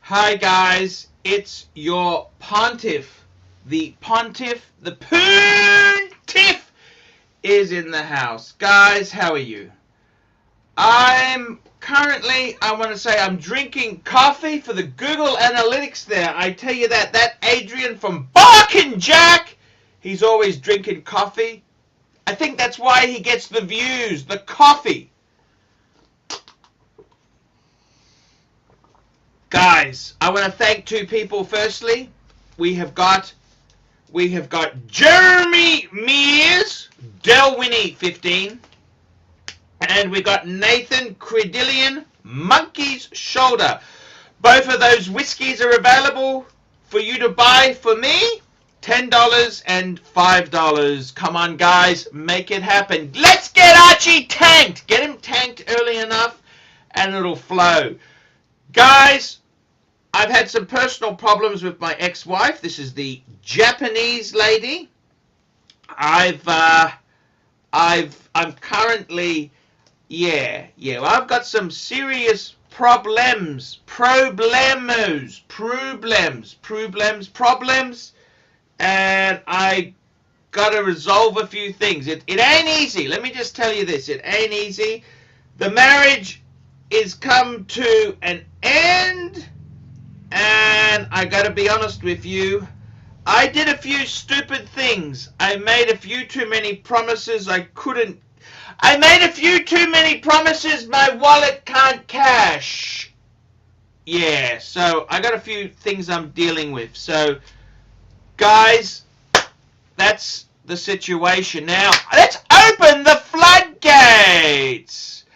Hi guys, it's your pontiff. The pontiff, the pontiff is in the house. Guys, how are you? I'm currently, I want to say I'm drinking coffee for the Google Analytics there. I tell you that Adrian from Barkin' Jack, he's always drinking coffee. I think that's why he gets the views, the coffee. Guys, I want to thank two people. Firstly, we have got Jeremy Mears, Delwinnie 15, and we got Nathan Credillion, Monkey's Shoulder. Both of those whiskies are available for you to buy for me. $10 and $5. Come on, guys, make it happen. Let's get Archie tanked. Get him tanked early enough, and it'll flow. Guys, I've had some personal problems with my ex-wife. This is the Japanese lady. I'm currently, well, I've got some serious problems, and I got to resolve a few things. It ain't easy. Let me just tell you this. It ain't easy. The marriage is come to an end. And I gotta be honest with you, I did a few stupid things. I made a few too many promises I made a few too many promises my wallet can't cash. Yeah, so I got a few things I'm dealing with. So, guys, that's the situation. Now, let's open the floodgates.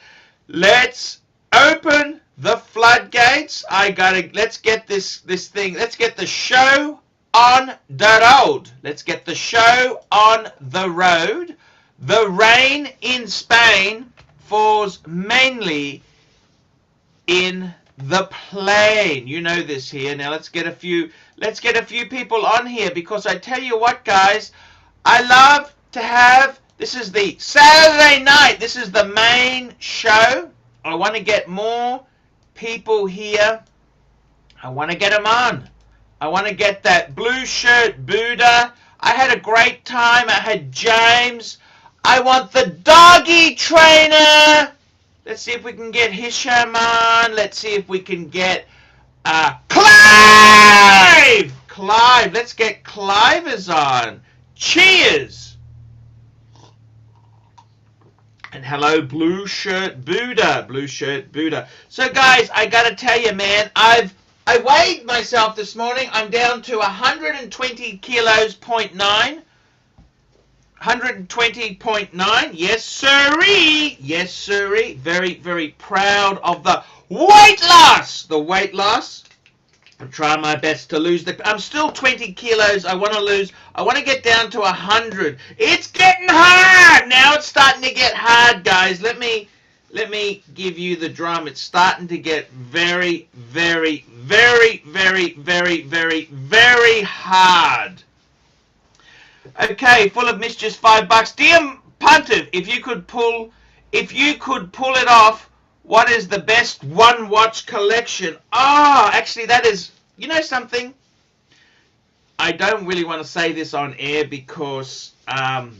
Let's open the floodgates. Let's get this thing, let's get the show on the road. Let's get the show on the road. The rain in Spain falls mainly in the plain. You know this here. Now let's get a few people on here, because I tell you what, guys, I love to have, this is the Saturday night, this is the main show. I want to get more people here. I want to get them on. I want to get that blue shirt Buddha. I had a great time. I had James. I want the doggy trainer. Let's see if we can get Hisham on. Let's see if we can get Clive. Let's get Clivers on. Cheers. And hello, blue shirt Buddha. So, guys, I gotta tell you, man, I weighed myself this morning. I'm down to 120 kilos, 0.9. 120.9. Yes, sirree. Yes, sirree. Very, very proud of the weight loss. I'm trying my best to lose I'm still 20 kilos. I want to get down to 100. It's getting hard. Now it's starting to get hard, guys. Let me give you the drum. It's starting to get very, very, very, very, very, very, very hard. Okay, full of mischief, $5. Dear Pontiff, if you could pull it off, what is the best one watch collection? Actually, that is, you know something? I don't really want to say this on air because I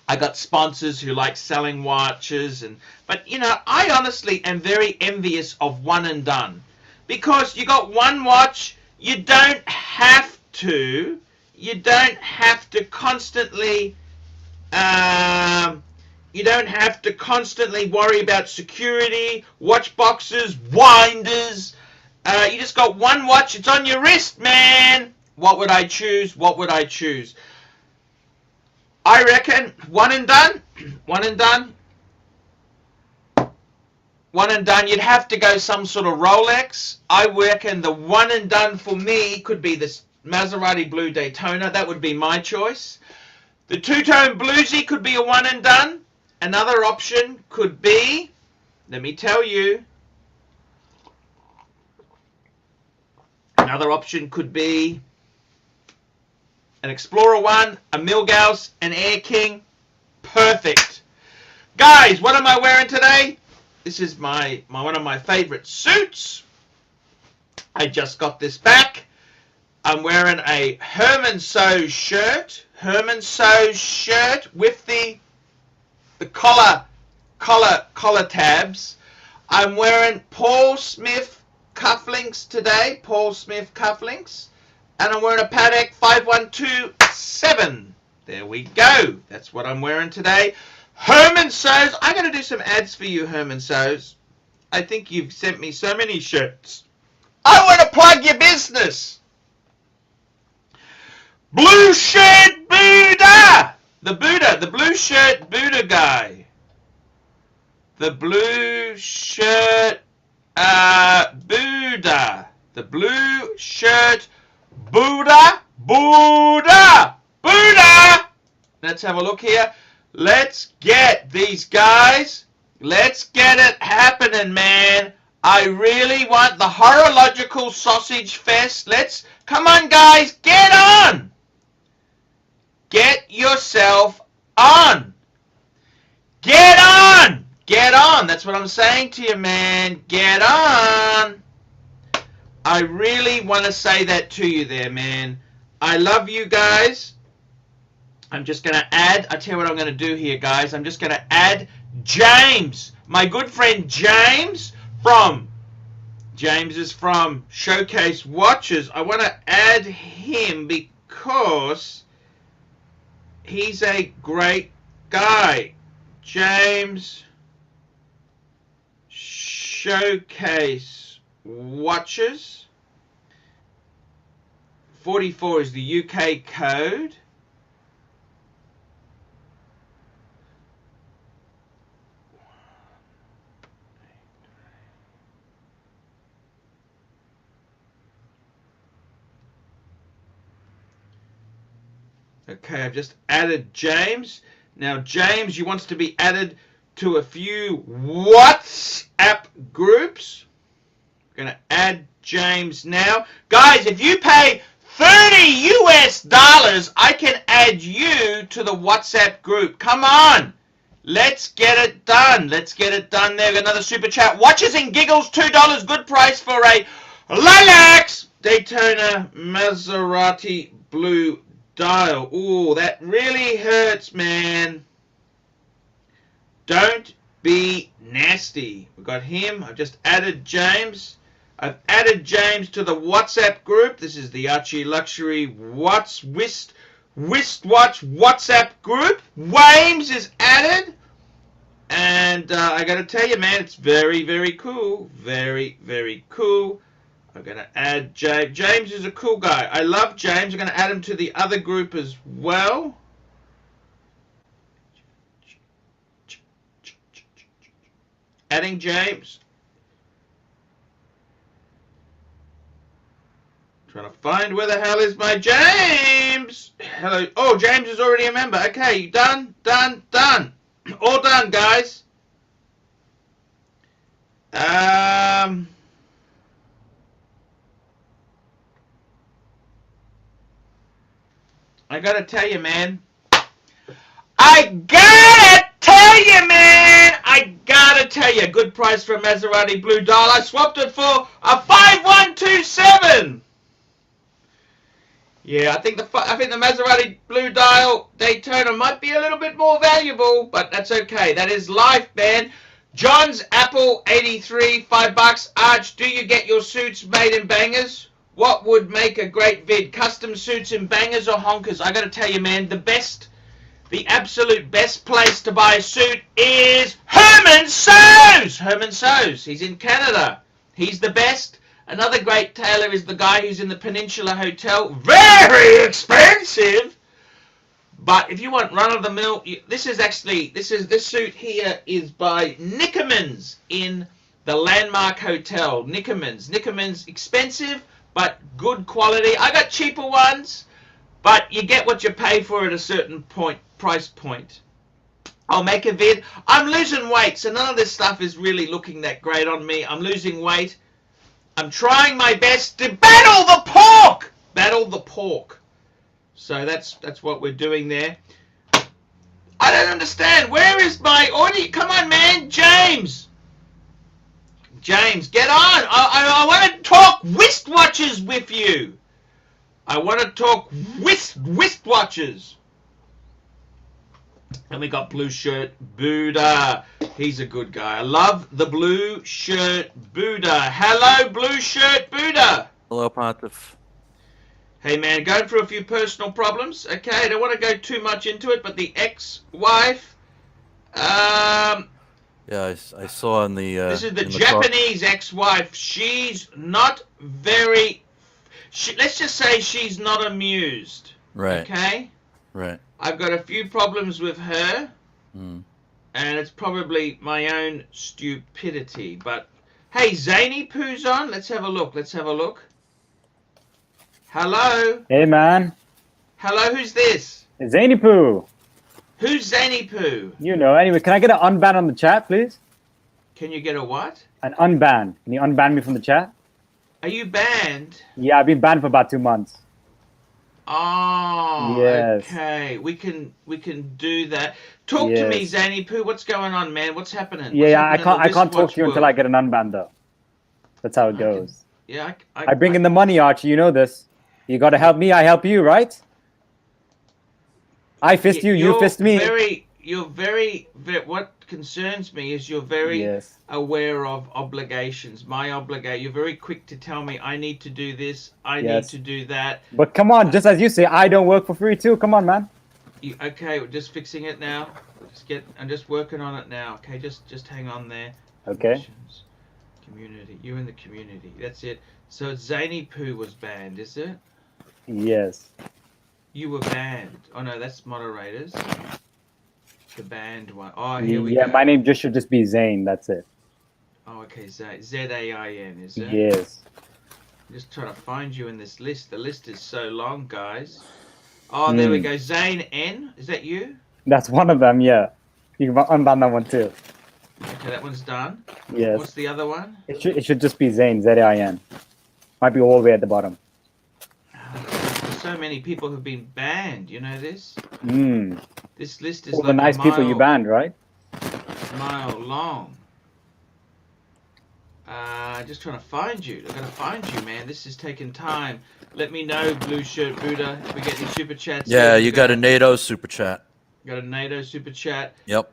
got sponsors who like selling watches, but you know, I honestly am very envious of one and done, because you got one watch, you don't have to constantly worry about security, watch boxes, winders. You just got one watch. It's on your wrist, man. What would I choose? I reckon one and done. You'd have to go some sort of Rolex. I reckon the one and done for me could be this Maserati Blue Daytona. That would be my choice. The two-tone bluesy could be a one and done. Another option could be, let me tell you, another option could be an Explorer 1, a Milgauss, an Air King. Perfect. Guys, what am I wearing today? This is one of my favorite suits. I just got this back. I'm wearing a Herman Sew shirt. Herman Sew shirt with the collar tabs. I'm wearing Paul Smith cufflinks today. Paul Smith cufflinks. And I'm wearing a Patek 5127. There we go. That's what I'm wearing today. Herman Sews. I'm going to do some ads for you, Herman Sews. I think you've sent me so many shirts. I want to plug your business. Blue Shirt Buddha. The blue shirt Buddha guy. The blue shirt Buddha. The blue shirt Buddha. Let's have a look here. Let's get these guys. Let's get it happening, man. I really want the horological sausage fest. Come on, guys, get on. Get yourself on. Get on. Get on. That's what I'm saying to you, man. Get on. I really want to say that to you there, man. I love you guys. I'm just going to add, I tell you what I'm going to do here, guys. I'm just going to add James, my good friend James is from Showcase Watches. I want to add him because he's a great guy. James, Showcase Watches. 44 is the UK code. Okay, I've just added James. Now, James, you wants to be added to a few WhatsApp groups. I'm going to add James now. Guys, if you pay $30 US, I can add you to the WhatsApp group. Come on. Let's get it done. Let's get it done there. Another super chat. Watches and Giggles, $2. Good price for a Lilacs Daytona Maserati blue dial. Ooh, that really hurts, man. Don't be nasty. We got him. I've just added James. I've added James to the WhatsApp group. This is the Archieluxury wristwatch WhatsApp group. James is added. And I got to tell you, man, it's very, very cool. Very, very cool. I'm going to add James. James is a cool guy. I love James. I'm going to add him to the other group as well. Adding James. Trying to find where the hell is my James. Hello. Oh, James is already a member. Okay, done. All done, guys. I gotta tell you, man. Good price for a Maserati blue dial. I swapped it for a 5127. Yeah, I think the Maserati blue dial Daytona might be a little bit more valuable, but that's okay. That is life, man. John's Apple 83, $5. Arch, do you get your suits made in bangers? What would make a great vid? Custom suits in bangers or honkers? I got to tell you, man, the absolute best place to buy a suit is Herman Sews. Herman Sews. He's in Canada. He's the best. Another great tailor is the guy who's in the Peninsula Hotel. Very expensive. But if you want run-of-the-mill, this suit here is by Nickerman's in the Landmark Hotel. Nickerman's expensive, but good quality. I got cheaper ones, but you get what you pay for at a certain price point. I'll make a vid. I'm losing weight, so none of this stuff is really looking that great on me. I'm losing weight. I'm trying my best to battle the pork. Battle the pork. So that's what we're doing there. I don't understand. Where is my audio? Come on, man. James. James, get on! I want to talk wristwatches with you. I want to talk wristwatches. And we got blue shirt Buddha. He's a good guy. I love the blue shirt Buddha. Hello, blue shirt Buddha. Hello, Pontiff. Hey man, going through a few personal problems. Okay, I don't want to go too much into it, but the ex-wife. Yeah, I saw in the. This is the Japanese ex-wife. She's not very. Let's just say she's not amused. Right. Okay. Right. I've got a few problems with her, Mm. and it's probably my own stupidity. But hey, Zany Poo's on. Let's have a look. Let's have a look. Hello. Hey, man. Hello. Who's this? It's Zany Poo. Who's Zany Poo? You know. Anyway, can I get an unban on the chat, please? Can you get a what? An unban. Can you unban me from the chat? Are you banned? Yeah, I've been banned for about 2 months. Oh, yes. Okay. We can do that. Talk to me, Zany Poo. What's going on, man? What's happening? Yeah, What's I can't talk to you until I get an unban, though. That's how it goes. Yeah, I bring in the money, Archie. You know this. You got to help me. I help you, right? I fist you. You fist me. You're very. What concerns me is you're very aware of obligations. You're very quick to tell me I need to do this. I need to do that. But come on, just as you say, I don't work for free too. Come on, man. Okay, we're just fixing it now. I'm just working on it now. Okay, just hang on there. Okay. Community. You in the community. That's it. So Zany Poo was banned, is it? Yes. You were banned. Oh no, that's moderators. The banned one. Oh, here we go. Yeah, my name should just be Zane. That's it. Oh, okay. Z-A-I-N, is it? Yes. I'm just trying to find you in this list. The list is so long, guys. Oh, there we go. Zane N. Is that you? That's one of them, yeah. You can unban that one too. Okay, that one's done. Yes. What's the other one? It should just be Zane, Z-A-I-N. Might be all the way at the bottom. There's so many people who've been banned. You know this? This list is all like the nice people you banned, right? Mile long. Just trying to find you. I'm gonna find you, man. This is taking time. Let me know, blue shirt Buddha, if we get any super chats. Yeah, you got a NATO super chat. Got a NATO super chat. Yep.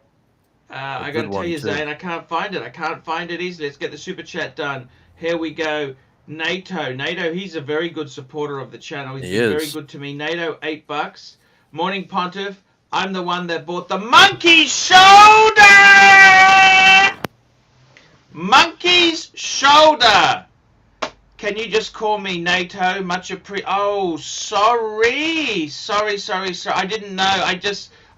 I gotta tell you, Zane, I can't find it. I can't find it easily. Let's get the super chat done. Here we go. Nato, he's a very good supporter of the channel. He's been very good to me. Nato, $8. Morning, Pontiff. I'm the one that bought the monkey shoulder! Monkey's shoulder! Can you just call me Nato? Oh, sorry. Sorry. I didn't know.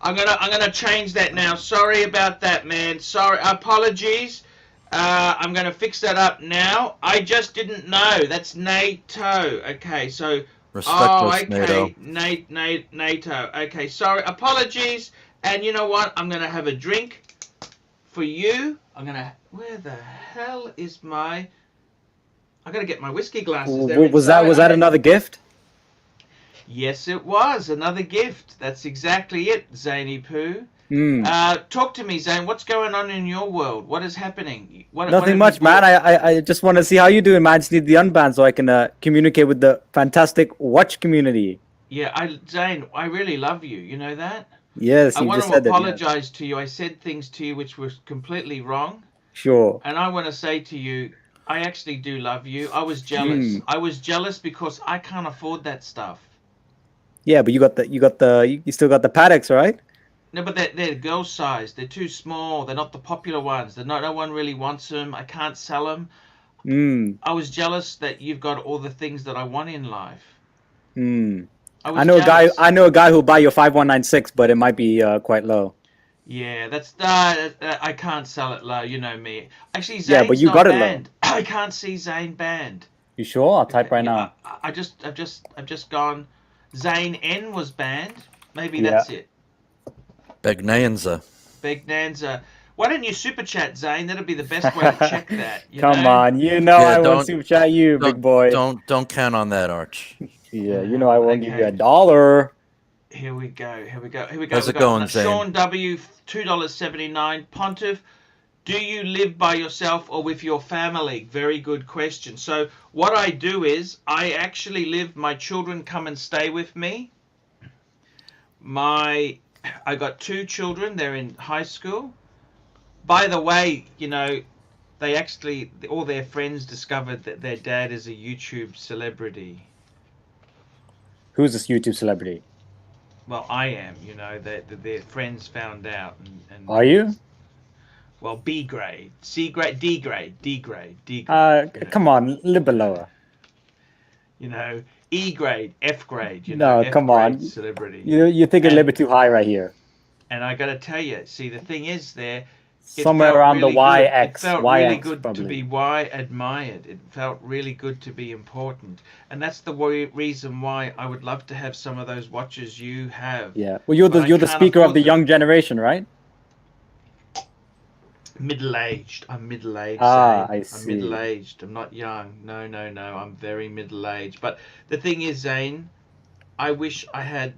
I'm gonna change that now. Sorry about that, man. Sorry. Apologies. I'm gonna fix that up now. I just didn't know. That's Nato. Okay, so Nato. Nato. Okay, sorry. Apologies. And you know what? I'm gonna have a drink for you. Where the hell is my? I gotta get my whiskey glasses. Was that another gift? Yes, it was another gift. That's exactly it, Zany Poo. Talk to me, Zane. What's going on in your world? What is happening? Nothing much, man. I just want to see how you doing, man. I just need the unban so I can communicate with the fantastic watch community. Yeah, Zane, I really love you. You know that? Yes, I want to apologize to you. I said things to you which were completely wrong. Sure. And I want to say to you, I actually do love you. I was jealous. I was jealous because I can't afford that stuff. Yeah, but you still got the paddocks, right? No, but they're girl size. They're too small. They're not the popular ones. No one really wants them. I can't sell them. I was jealous that you've got all the things that I want in life. I know a guy who'll buy your 5196, but it might be quite low. Yeah, that's I can't sell it low. You know me. Actually, Zane's but you got it low. I can't see Zane banned. You sure? I'll type right now. I've just gone. Zane N was banned. Maybe that's it. Begnanza. Why don't you super chat, Zane? That'll be the best way to check that. Come on, I won't super chat you, big boy. Don't count on that, Arch. Yeah, I won't give you $1. Here we go. How's it going, Zane? Sean W, $2.79. Pontiff, Do you live by yourself or with your family? Very good question. So what I do is I actually live, my children come and stay with me. I got 2 children, they're in high school. By the way, you know, they actually, all their friends discovered that their dad is a YouTube celebrity. Who's this YouTube celebrity? Well, I am, you know, their friends found out. And Are you? Well, B grade, C grade, D grade, D grade, D grade. Come on, a little bit lower. You know, E grade, F grade, you know, No, F come grade on. celebrity. You're thinking a little bit too high right here. And I got to tell you, see, the thing is there, Somewhere around really the YX. Good. It felt really YX good probably. to be Y admired. It felt really good to be important. And that's the reason why I would love to have some of those watches you have. Yeah. Well, you're the speaker of the young generation, right? Middle-aged. I'm middle-aged. I see. I'm middle-aged. I'm not young. No. I'm very middle-aged. But the thing is, Zane, I wish I had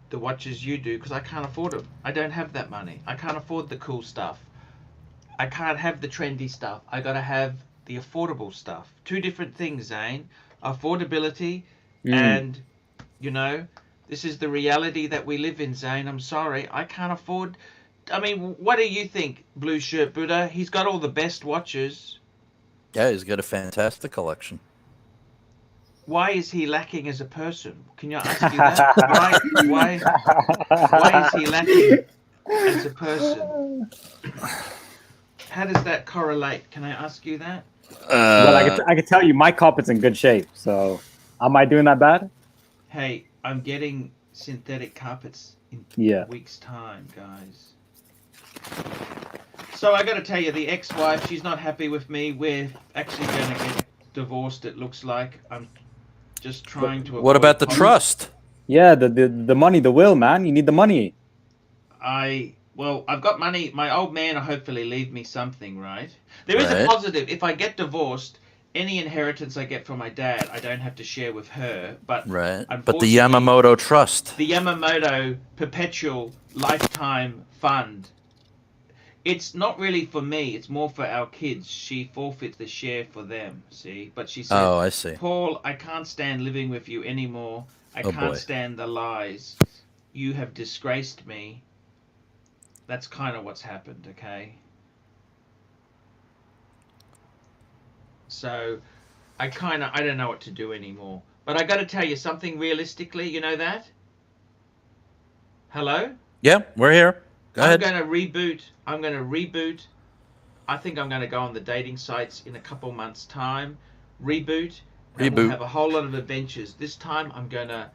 the watches you do because I can't afford them. I don't have that money. I can't afford the cool stuff. I can't have the trendy stuff. I gotta have the affordable stuff. 2 different things, Zane. Affordability and, you know, this is the reality that we live in, Zane. I'm sorry. I can't afford... I mean, what do you think, Blue Shirt Buddha? He's got all the best watches. Yeah, he's got a fantastic collection. Why is he lacking as a person? Can you ask you that? Why is he lacking as a person? How does that correlate? Can I ask you that? Well, I can tell you my carpet's in good shape. So, am I doing that bad? Hey, I'm getting synthetic carpets in a week's time, guys. So I got to tell you, the ex-wife, she's not happy with me. We're actually going to get divorced. It looks like. I'm just trying to. What about the trust? Yeah, the money, the will, man. You need the money. Well, I've got money. My old man will hopefully leave me something, right? There is a positive. If I get divorced, any inheritance I get from my dad, I don't have to share with her. But But the Yamamoto Trust. The Yamamoto Perpetual Lifetime Fund. It's not really for me. It's more for our kids. She forfeits the share for them, see? But she said, oh, I see. Paul, I can't stand living with you anymore. I can't stand the lies. You have disgraced me. That's kind of what's happened, okay? So, I don't know what to do anymore. But I got to tell you something realistically, you know that? Hello? Yeah, we're here. Go ahead. I'm going to reboot. I think I'm going to go on the dating sites in a couple months' time. Reboot. And we'll have a whole lot of adventures. This time I'm going to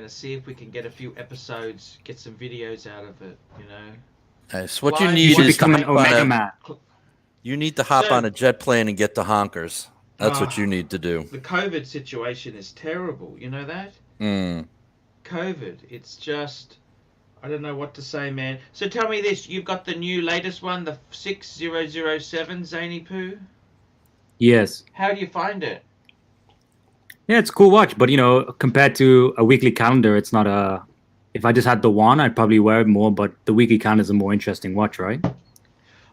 see if we can get a few episodes, get some videos out of it, you know. Nice. What you need is become an Omega Man. You need to hop on a jet plane and get to Honkers. That's what you need to do. The COVID situation is terrible. You know that? COVID. It's just... I don't know what to say, man. So tell me this. You've got the new latest one, the 6007 Zany Poo? Yes. How do you find it? Yeah, it's a cool watch. But, you know, compared to a weekly calendar, it's not a... If I just had the one, I'd probably wear it more. But the weekly calendar is a more interesting watch, right?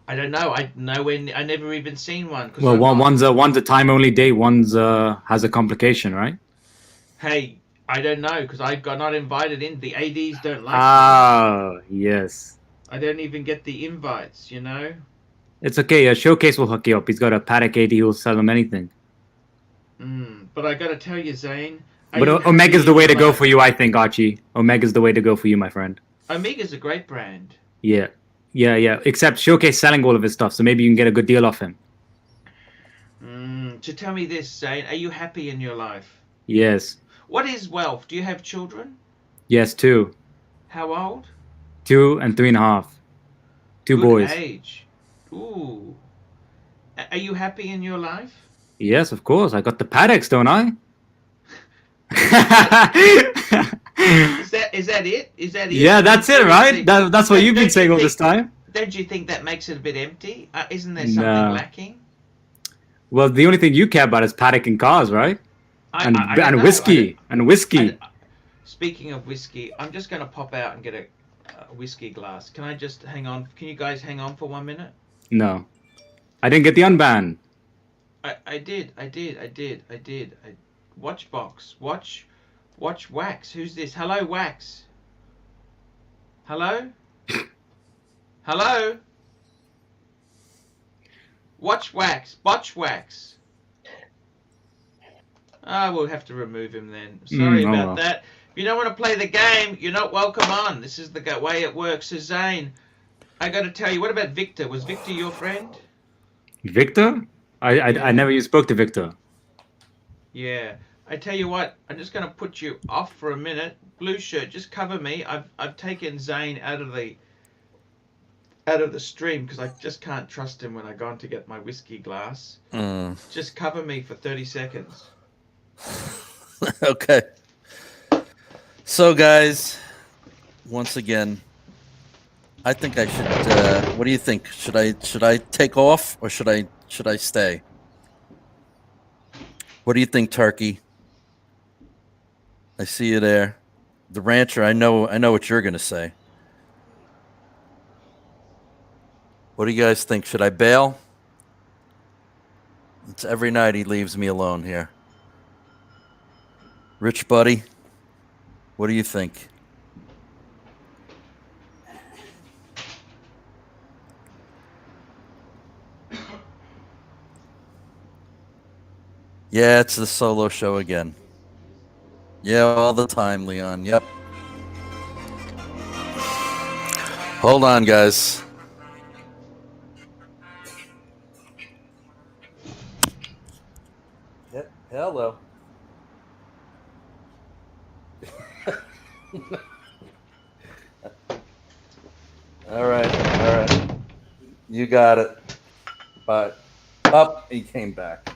I don't know. I never even seen one. Well, one's a time-only date. One's has a complication, right? Hey, I don't know because I got not invited in. The ADs don't like me. Yes. I don't even get the invites, you know? It's okay. A Showcase will hook you up. He's got a Paddock AD who will sell him anything. But I got to tell you, Zane. But Omega's the way to go for you, I think, Archie. Omega's the way to go for you, my friend. Omega's a great brand. Yeah. Except Showcase selling all of his stuff, so maybe you can get a good deal off him. So tell me this, Zane. Are you happy in your life? Yes. What is wealth? Do you have children? Yes, 2. How old? 2 and 3.5. 2 Good boys. Age. Ooh. Are you happy in your life? Yes, of course. I got the Paddocks, don't I? Is that it? Is that it? Yeah, that's it, right? That's what you've been saying all this time. Don't you think that makes it a bit empty? Isn't there something lacking? Well, the only thing you care about is paddock and cars, right? And whiskey. Speaking of whiskey, I'm just going to pop out and get a whiskey glass. Can I just hang on? Can you guys hang on for 1 minute? No. I didn't get the unban. I did. WatchBox. Watch Wax. Who's this? Hello, Wax. Hello? Hello? Watch Wax. Ah, we'll have to remove him then. Sorry about that. If you don't want to play the game, you're not welcome on. This is the way it works. So Zane, I got to tell you, what about Victor? Was Victor your friend? Victor? I never even spoke to Victor. Yeah. I tell you what, I'm just going to put you off for a minute. Blue shirt, just cover me. I've taken Zane out of the stream because I just can't trust him when I go on to get my whiskey glass. Just cover me for 30 seconds. Okay. So, guys, once again, I think I should. What do you think? Should I take off or should I stay? What do you think, Turkey? I see you there. The rancher. I know what you're gonna say. What do you guys think? Should I bail? It's every night he leaves me alone here. Rich buddy, what do you think? Yeah, it's the solo show again. Yeah, all the time, Leon. Yep. Hold on, guys. Yep. Hello. All right. You got it. But he came back.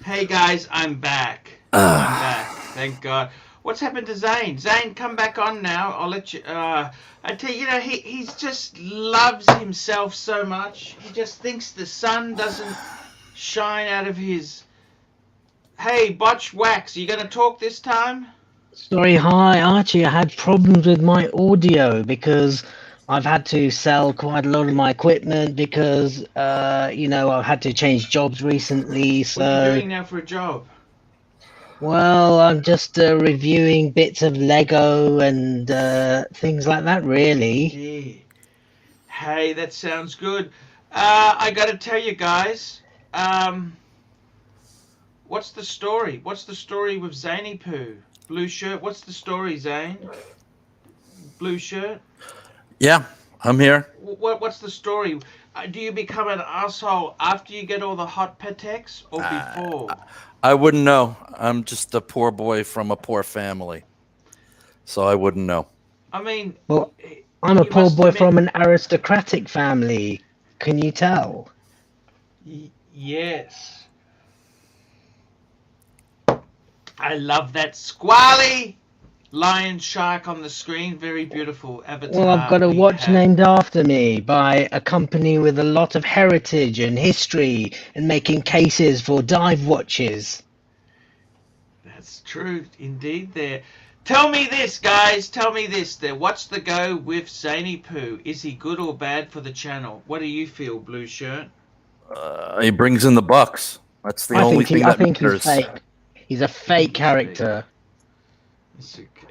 Hey guys, I'm back. I'm back. Thank God. What's happened to Zane? Zane, come back on now. I'll let you. I tell you, he's just loves himself so much. He just thinks the sun doesn't shine out of his. Hey, Botch Wax, are you going to talk this time? Sorry, hi Archie. I had problems with my audio because I've had to sell quite a lot of my equipment because, I've had to change jobs recently. So, what are you doing now for a job? Well, I'm just reviewing bits of Lego and things like that, really. Yeah. Hey, that sounds good. I got to tell you guys, what's the story? What's the story with Zany Poo? Blue shirt, what's the story, Zane? Blue shirt? Yeah, I'm here. What's the story? Do you become an asshole after you get all the hot Pateks or before? I wouldn't know. I'm just a poor boy from a poor family. So I wouldn't know. I mean... Well, I'm a poor boy from an aristocratic family. Can you tell? Yes. I love that squally lion shark on the screen. Very beautiful avatar. Well, I've got a watch named after me by a company with a lot of heritage and history and making cases for dive watches. That's true indeed there. Tell me this, guys. Tell me this there. What's the go with Zany Poo? Is he good or bad for the channel? What do you feel, Blue Shirt? He brings in the bucks. That's the only thing that matters. He's fake. He's a fake character.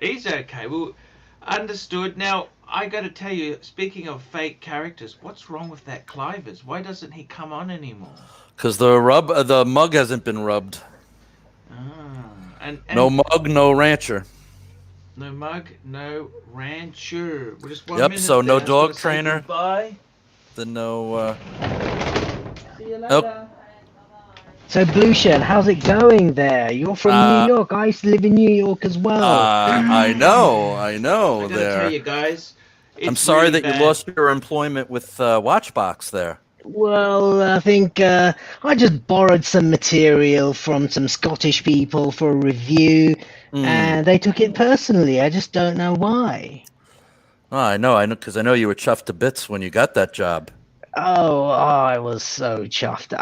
He's okay. Well, understood. Now, I got to tell you, speaking of fake characters, what's wrong with that Clivers? Why doesn't he come on anymore? Because the mug hasn't been rubbed. And no mug, no rancher. No mug, no rancher. We're just 1 yep. minute So no there. dog trainer. Bye. Then no. See you later. Nope. So, Blue Shirt, how's it going there? You're from New York. I used to live in New York as well. I know. I gotta tell you guys, I'm sorry really that you lost your employment with WatchBox there. Well, I think I just borrowed some material from some Scottish people for a review, and they took it personally. I just don't know why. Oh, I know, because I know you were chuffed to bits when you got that job. Oh, I was so chuffed.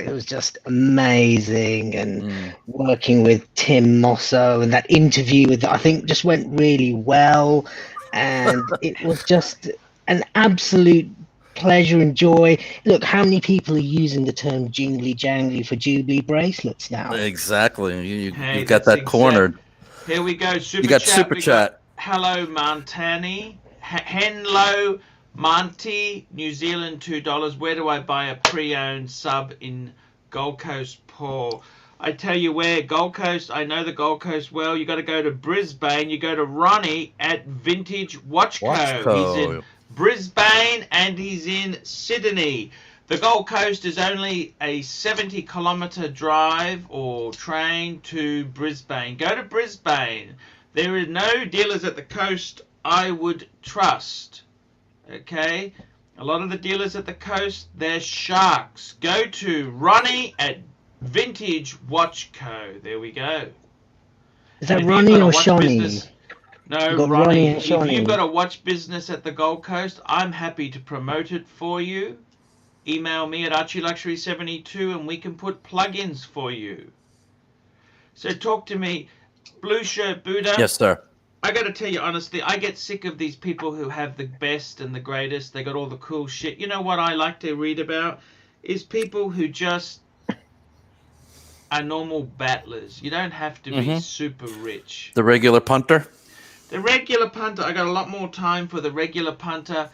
It was just amazing. And working with Tim Mosso and that interview I think just went really well. And it was just an absolute pleasure and joy. Look, how many people are using the term jingly jangly for Jubilee bracelets now? Exactly. Hey, You've got that's that cornered. Here we go. Super You got chat. super We chat. got Hello Montani. Henlo Monty, New Zealand, $2. Where do I buy a pre-owned sub in Gold Coast, Paul? I tell you where, Gold Coast, I know the Gold Coast well. You got to go to Brisbane. You go to Ronnie at Vintage Watchco. He's in Brisbane and he's in Sydney. The Gold Coast is only a 70-kilometre drive or train to Brisbane. Go to Brisbane. There are no dealers at the coast I would trust. Okay? A lot of the dealers at the coast, they're sharks. Go to Ronnie at Vintage Watch Co. There we go. Is that Ronnie or Shawnee? No, Ronnie. If you've got a watch business at the Gold Coast, I'm happy to promote it for you. Email me at ArchieLuxury72 and we can put plugins for you. So talk to me, Blue Shirt Buddha. Yes, sir. I got to tell you honestly, I get sick of these people who have the best and the greatest. They got all the cool shit. You know what I like to read about is people who just are normal battlers. You don't have to be super rich. The regular punter? The regular punter. I got a lot more time for the regular punter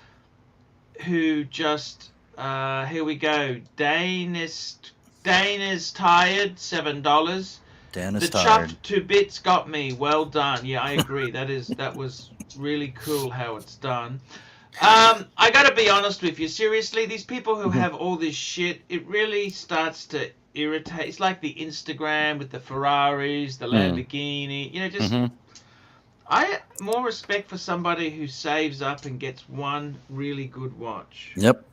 who just... here we go. Dane is tired, $7. Dan is the tired. Chopped to bits got me. Well done. Yeah, I agree. That was really cool how it's done. I got to be honest with you. Seriously, these people who have all this shit, it really starts to irritate. It's like the Instagram with the Ferraris, the Lamborghini. You know, just I more respect for somebody who saves up and gets one really good watch. Yep.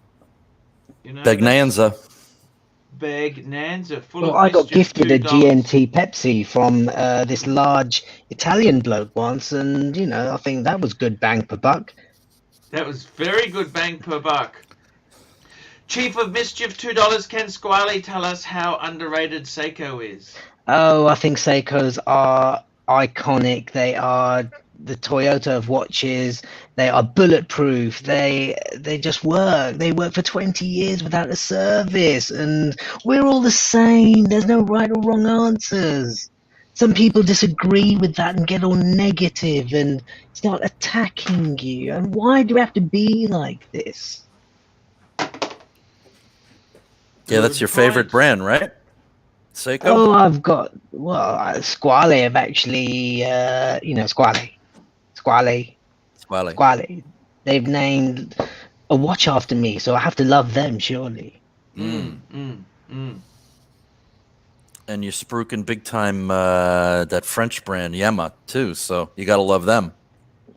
You know, Begnanza. Full of I got gifted a $2. GNT Pepsi from this large Italian bloke once, and you know, I think that was good bang per buck. That was very good bang per buck. Chief of Mischief, $2. Can Squally tell us how underrated Seiko is? Oh, I think Seikos are iconic. They are the Toyota of watches. They are bulletproof. They just work. They work for 20 years without a service, and we're all the same. There's no right or wrong answers. Some people disagree with that and get all negative and start attacking you. And why do we have to be like this? Yeah, that's your favorite brand, right? Seiko? Oh, I've got, Squally have actually, Squally. They've named a watch after me, so I have to love them, surely. And you're spruiking big time that French brand, Yama, too, so you got to love them.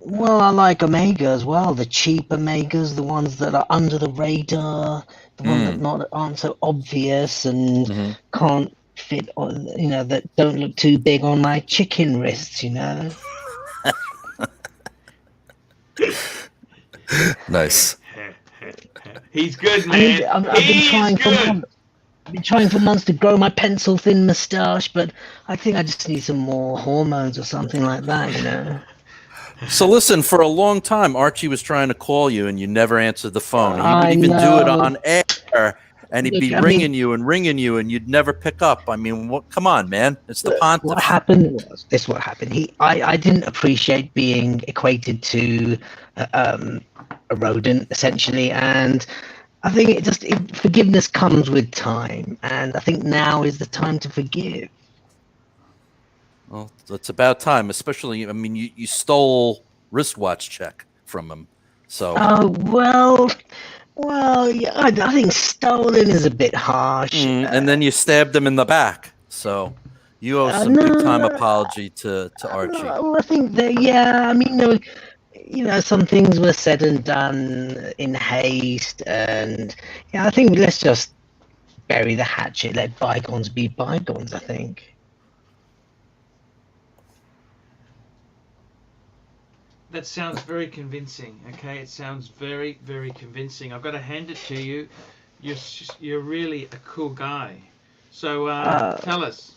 Well, I like Omega as well, the cheap Omegas, the ones that are under the radar, the ones that aren't so obvious and can't fit on, that don't look too big on my chicken wrists, Nice. He's good, man. I've been trying for months to grow my pencil thin moustache, but I think I just need some more hormones or something like that, So listen, for a long time, Archie was trying to call you, and you never answered the phone. He would even do it on air, and he'd be ringing you, and you'd never pick up. I mean, come on, man. It's the Pontiff. What happened was, this is what happened. I didn't appreciate being equated to a rodent, essentially, and I think forgiveness comes with time, and I think now is the time to forgive. Well, it's about time, especially, I mean, you stole wristwatch check from him, so. Oh, well, yeah, I think stolen is a bit harsh. And then you stabbed him in the back, so you owe some big-time apology to Archie. Well, I think that, I mean, some things were said and done in haste, and I think let's just bury the hatchet, let bygones be bygones, I think. That sounds very convincing. Okay, it sounds very, very convincing. I've got to hand it to you. You're really a cool guy. So tell us.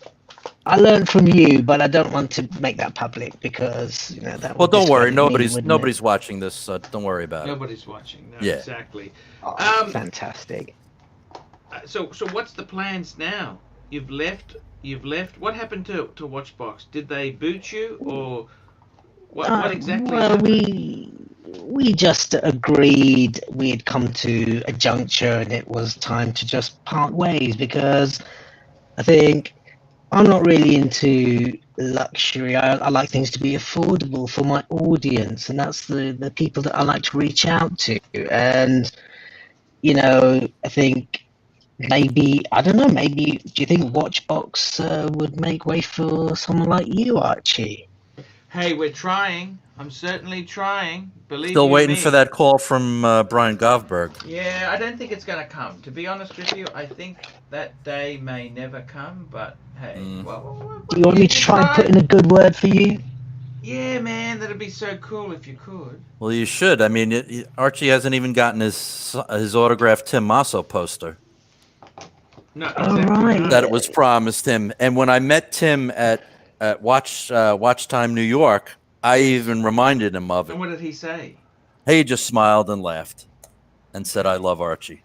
I learned from you, but I don't want to make that public because that. Well, would don't worry. discredit me, wouldn't it? Nobody's watching this, so don't worry about it. Nobody's watching. No, Yeah. exactly. Oh, fantastic. So what's the plans now? You've left. What happened to WatchBox? Did they boot you, or what exactly? Well, we just agreed we'd come to a juncture, and it was time to just part ways because I think I'm not really into luxury. I like things to be affordable for my audience, and that's the people that I like to reach out to. And I think maybe, I don't know, maybe do you think WatchBox would make way for someone like you, Archie? Hey, we're trying. I'm certainly trying. Believe Still you waiting me. for that call from Brian Govberg. Yeah, I don't think it's going to come. To be honest with you, I think that day may never come. But hey, well, Do you want me to try and put in a good word for you? Yeah, man, that'd be so cool if you could. Well, you should. I mean, Archie hasn't even gotten his autographed Tim Masso poster No, exactly. right. that it was promised him. And when I met Tim at Watch Time New York, I even reminded him of it. And what did he say? He just smiled and laughed and said, "I love Archie."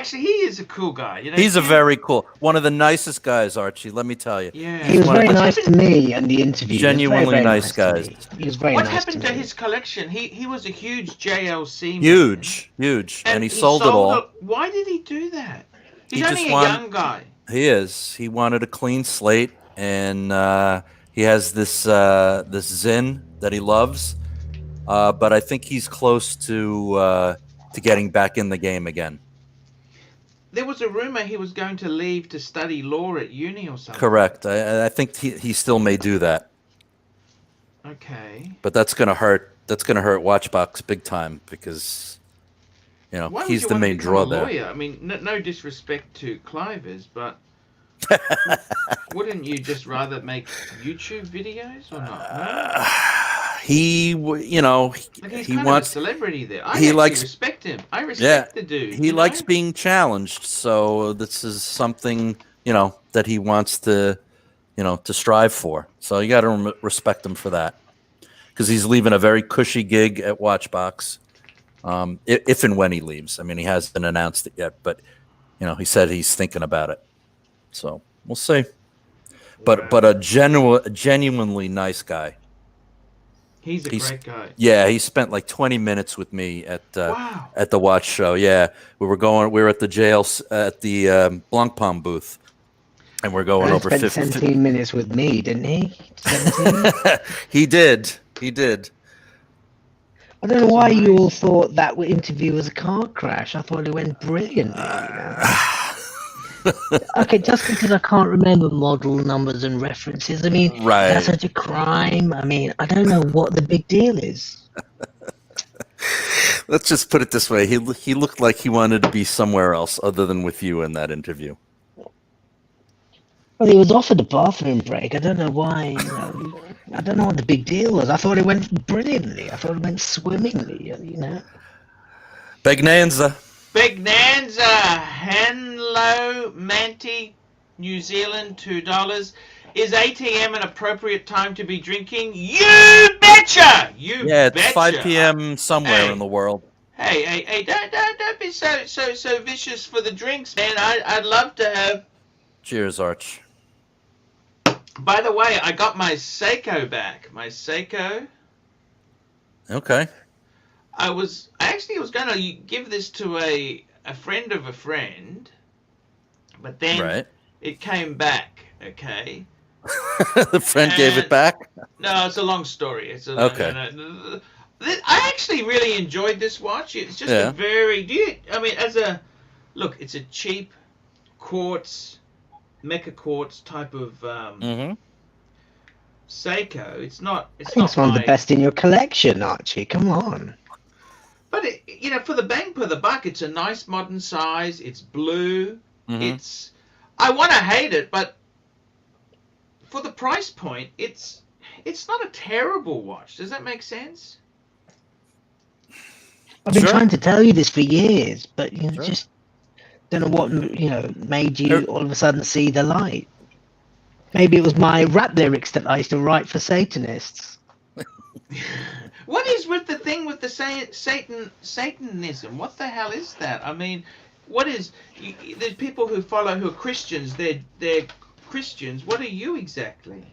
He is a cool guy. He's a very cool, one of the nicest guys, Archie. Let me tell you. Yeah. He was one of very the- nice to me in the interview. He was Genuinely very, very nice to guys. me. He was very What nice happened to me. his collection? He was a huge JLC man. Huge, and he sold it all. Why did he do that? He's He only just a wanted- young guy. He is. He wanted a clean slate, and he has this Zen that he loves. But I think he's close to getting back in the game again. There was a rumor he was going to leave to study law at uni or something. Correct. I think he still may do that. Okay. But that's gonna hurt. That's gonna hurt WatchBox big time because Why would he's you the want to main become draw a there. lawyer? I mean, no disrespect to Clivers, but wouldn't you just rather make YouTube videos or not? He Like he's he kind wants. of a celebrity there. I he actually likes- respect him. I respect the dude. He you likes know? being challenged, so this is something that he wants to to strive for. So you got to respect him for that, because he's leaving a very cushy gig at WatchBox. If and when he leaves, I mean, he hasn't announced it yet, but he said he's thinking about it. So we'll see. But a genuinely nice guy. He's a great guy. Yeah, he spent like 20 minutes with me at Wow. at the watch show. Yeah, we were at the jail at the Blancpain booth, and we're going He over spent 50. 17 minutes with me, didn't he? 17? He did. I don't know why you all thought that interview was a car crash. I thought it went brilliantly. Okay, just because I can't remember model numbers and references, I mean, Right. that's such a crime. I mean, I don't know what the big deal is. Let's just put it this way: he looked like he wanted to be somewhere else other than with you in that interview. Well, he was offered a bathroom break. I don't know why. I don't know what the big deal was. I thought it went brilliantly. I thought it went swimmingly. Begnanza. Hello, Manti, New Zealand, $2. Is 8 a.m. an appropriate time to be drinking? You betcha! Yeah, it's betcha. 5 p.m. somewhere Hey. in the world. Hey! Don't be so vicious for the drinks, man. I'd love to have. Cheers, Arch. By the way, I got my Seiko back. My Seiko. Okay. I actually was going to give this to a friend of a friend, but then Right. it came back. Okay. The friend gave it back. No, it's a long story. Okay. No. I actually really enjoyed this watch. It's just Yeah. a very. It's a cheap quartz, Mecha-Quartz type of Mm-hmm. Seiko. It's not. I think it's one of the best in your collection, Archie. Come on. But for the bang for the buck, it's a nice modern size. It's blue. Mhm. I want to hate it, but for the price point, it's not a terrible watch. Does that make sense? I've been Sure. trying to tell you this for years, but Sure. just don't know what made you all of a sudden see the light. Maybe it was my rap lyrics that I used to write for Satanists. What is with the thing with the Satanism? What the hell is that? I mean, what is? There's people who follow who are Christians. They're Christians. What are you exactly?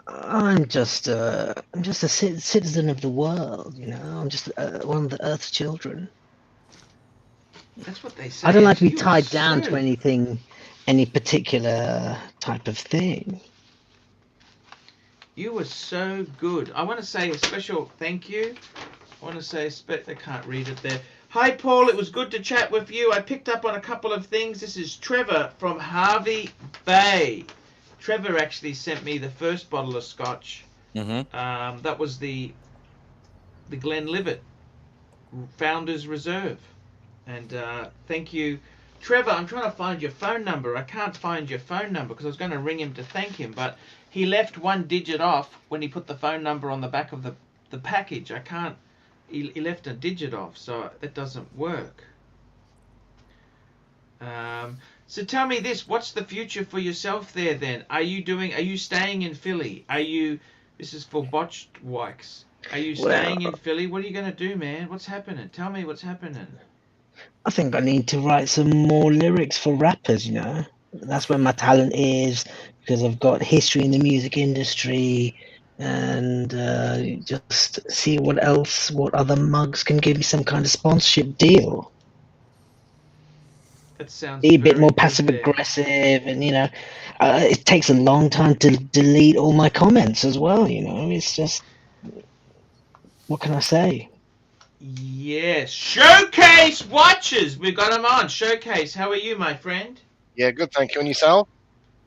I'm just a citizen of the world, you know. I'm just one of the Earth's children. That's what they say. I don't like to be You tied are down so- to anything, any particular type of thing. You were so good. I want to say a special thank you. I want to say I can't read it there. Hi Paul, it was good to chat with you. I picked up on a couple of things. This is Trevor from Harvey Bay. Trevor actually sent me the first bottle of scotch. Mm-hmm. That was the Glenlivet Founders Reserve. And thank you, Trevor. I'm trying to find your phone number. I can't find your phone number because I was going to ring him to thank him, but he left one digit off when he put the phone number on the back of the package. I can't. He left a digit off, so that doesn't work. So tell me this: what's the future for yourself there? Then are you staying in Philly? This is for WatchBox. Are you staying in Philly? What are you going to do, man? What's happening? Tell me what's happening. I think I need to write some more lyrics for rappers, you know. That's where my talent is, because I've got history in the music industry, and just see what other mugs can give me some kind of sponsorship deal. That sounds Be a bit very more good passive there. aggressive, and you know, it takes a long time to delete all my comments as well. You know, it's just, what can I say? Yes, Showcase Watches. We've got him on. Showcase, how are you, my friend? Yeah, good, thank you. And yourself?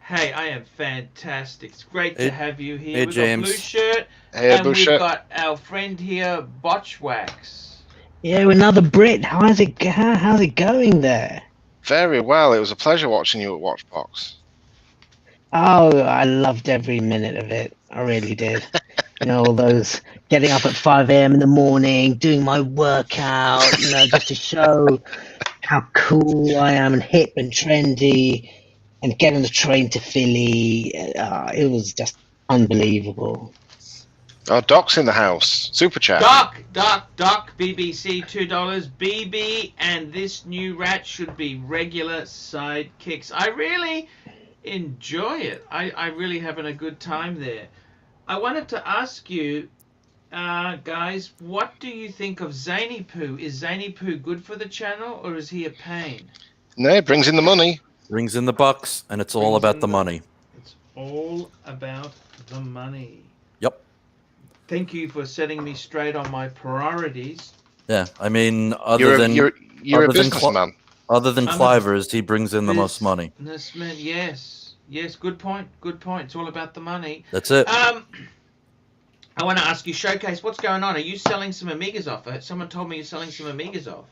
Hey, I am fantastic. It's great to have you here. Hey, We've James. got Blue Shirt, Hey, and Blue we've Shirt. got our friend here, Botchwax. Yeah, another Brit. How's it going there? Very well. It was a pleasure watching you at WatchBox. Oh, I loved every minute of it. I really did. You know, all those getting up at 5 a.m. in the morning, doing my workout, you know, just to show how cool I am and hip and trendy, and getting the train to Philly. It was just unbelievable. Oh, Doc's in the house. Super chat. Doc, BBC $2. BB and this new rat should be regular sidekicks. I really enjoy it. I really having a good time there. I wanted to ask you, guys, what do you think of Zany Poo? Is Zany Poo good for the channel, or is he a pain? No, it brings in the money. Rings in the bucks, and it's all about the money. It's all about the money. Yep. Thank you for setting me straight on my priorities. Yeah, I mean, You're a businessman. Other than I'm a Clivers, he brings in the most money. Businessman, yes, good point. It's all about the money. That's it. I want to ask you, Showcase, what's going on? Are you selling some Amigas off? Someone told me you're selling some Amigas off.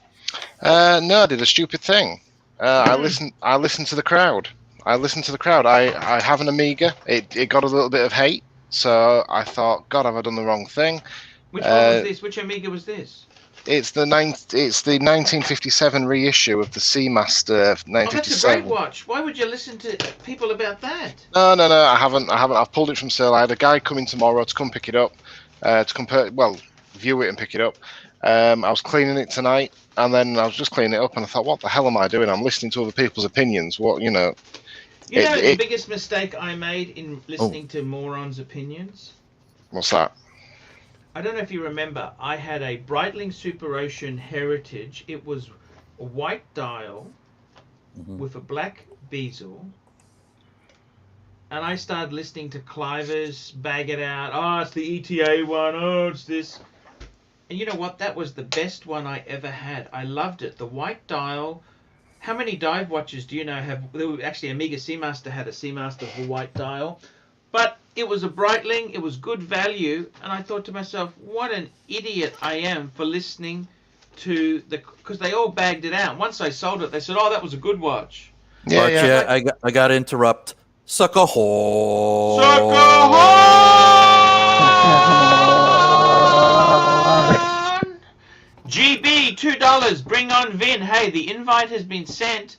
No, I did a stupid thing. I listened to the crowd. I have an Amiga. It got a little bit of hate, so I thought, God, have I done the wrong thing? Which one was this? Which Amiga was this? It's the 1957 reissue of the Seamaster 1957. Oh, that's a great watch. Why would you listen to people about that? No, I haven't. I've pulled it from sale. I had a guy coming tomorrow to come pick it up, view it and pick it up. I was cleaning it tonight, and then I was just cleaning it up, and I thought, what the hell am I doing? I'm listening to other people's opinions. What, you know? The biggest mistake I made in listening to morons' opinions? What's that? I don't know if you remember, I had a Breitling Super Ocean Heritage. It was a white dial with a black bezel. And I started listening to Clivers bag it out. Oh, it's the ETA one. Oh, it's this. And you know what? That was the best one I ever had. I loved it. The white dial. How many dive watches do you know have... Actually, Amiga Seamaster had a Seamaster with a white dial. But it was a Breitling, it was good value, and I thought to myself, what an idiot I am for listening to the... Because they all bagged it out. Once I sold it, they said, oh, that was a good watch. Yeah. I got to interrupt. Sucker hole. GB, $2. Bring on Vin. Hey, the invite has been sent.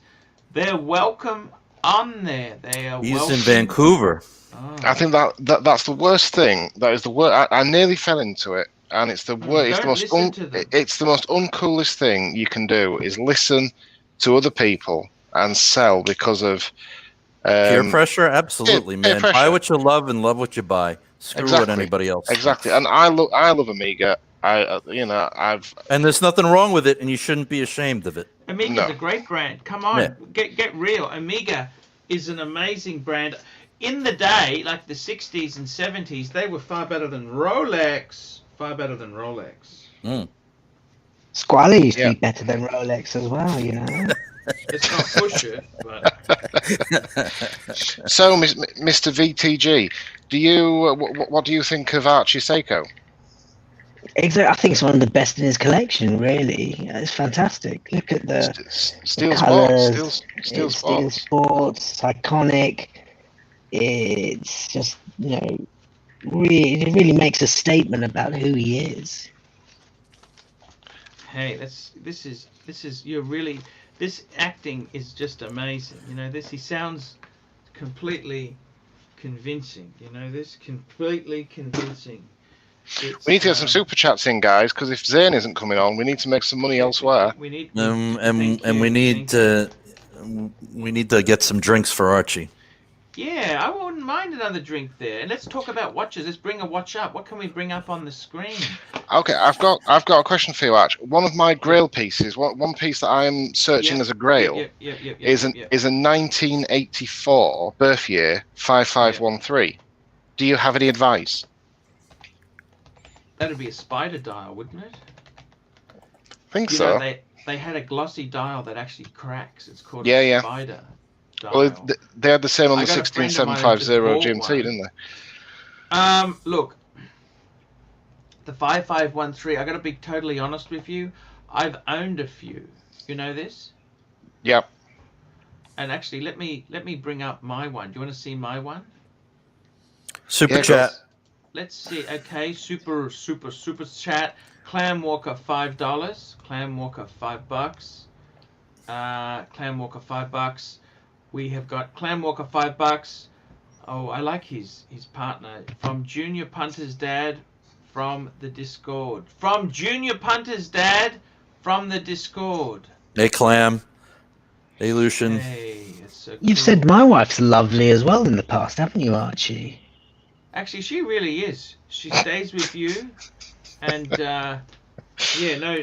They're welcome on there. They are He's welcome. in Vancouver. Oh. I think that's the worst thing. That is the worst. I nearly fell into it, and it's the worst. Don't listen to them. It's the most uncoolest thing you can do is listen to other people and sell because of Peer pressure, absolutely, peer man. pressure. Buy what you love and love what you buy. Screw what Exactly. anybody else. Exactly, and I love Amiga. And there's nothing wrong with it, and you shouldn't be ashamed of it. Amiga's a great brand. Come on, Yeah. get real. Amiga is an amazing brand. In the day, like the 60s and 70s, they were far better than Rolex. Far better than Rolex. Squally used to be better than Rolex as well, you know. Let's not push it, but So, Mr. VTG, what do you think of Archie Seiko? Exactly, I think it's one of the best in his collection. Really, it's fantastic. Look at the Steel colours. Steel Steel Sports. Sports, it's iconic. It's just, you know, it really makes a statement about who he is. hey, this is you're really, this acting is just amazing. You know, he sounds completely convincing. You know, this completely convincing. We need to get some super chats in, guys, because if Zane isn't coming on, we need to make some money elsewhere. We need And we need to get some drinks for Archie. Yeah, I wouldn't mind another drink there. And let's talk about watches. Let's bring a watch up. What can we bring up on the screen? Okay, I've got a question for you, Arch. One of my grail pieces, one piece that I'm searching as a grail, is a 1984 birth year 5513. Do you have any advice? That'd be a spider dial, wouldn't it? I think You so. know, they had a glossy dial that actually cracks. It's called Yeah, a yeah. spider dial. Well, they had the same on I the got a friend of mine who 16750 just bought GMT, one. didn't they? Look, the 5513, I got to be totally honest with you. I've owned a few. You know this? Yep. And actually, let me bring up my one. Do you want to see my one? Super chat. Let's see. Okay, super chat. Clam Walker $5. Clam Walker $5. Clam Walker $5. We have got Clam Walker $5. Oh, I like his partner from Junior Punter's dad from the Discord. From Junior Punter's dad from the Discord. Hey, Clam. Hey, Lucian. Hey, it's so You've cool. said my wife's lovely as well in the past, haven't you, Archie? Actually, she really is. She stays with you, and yeah, no,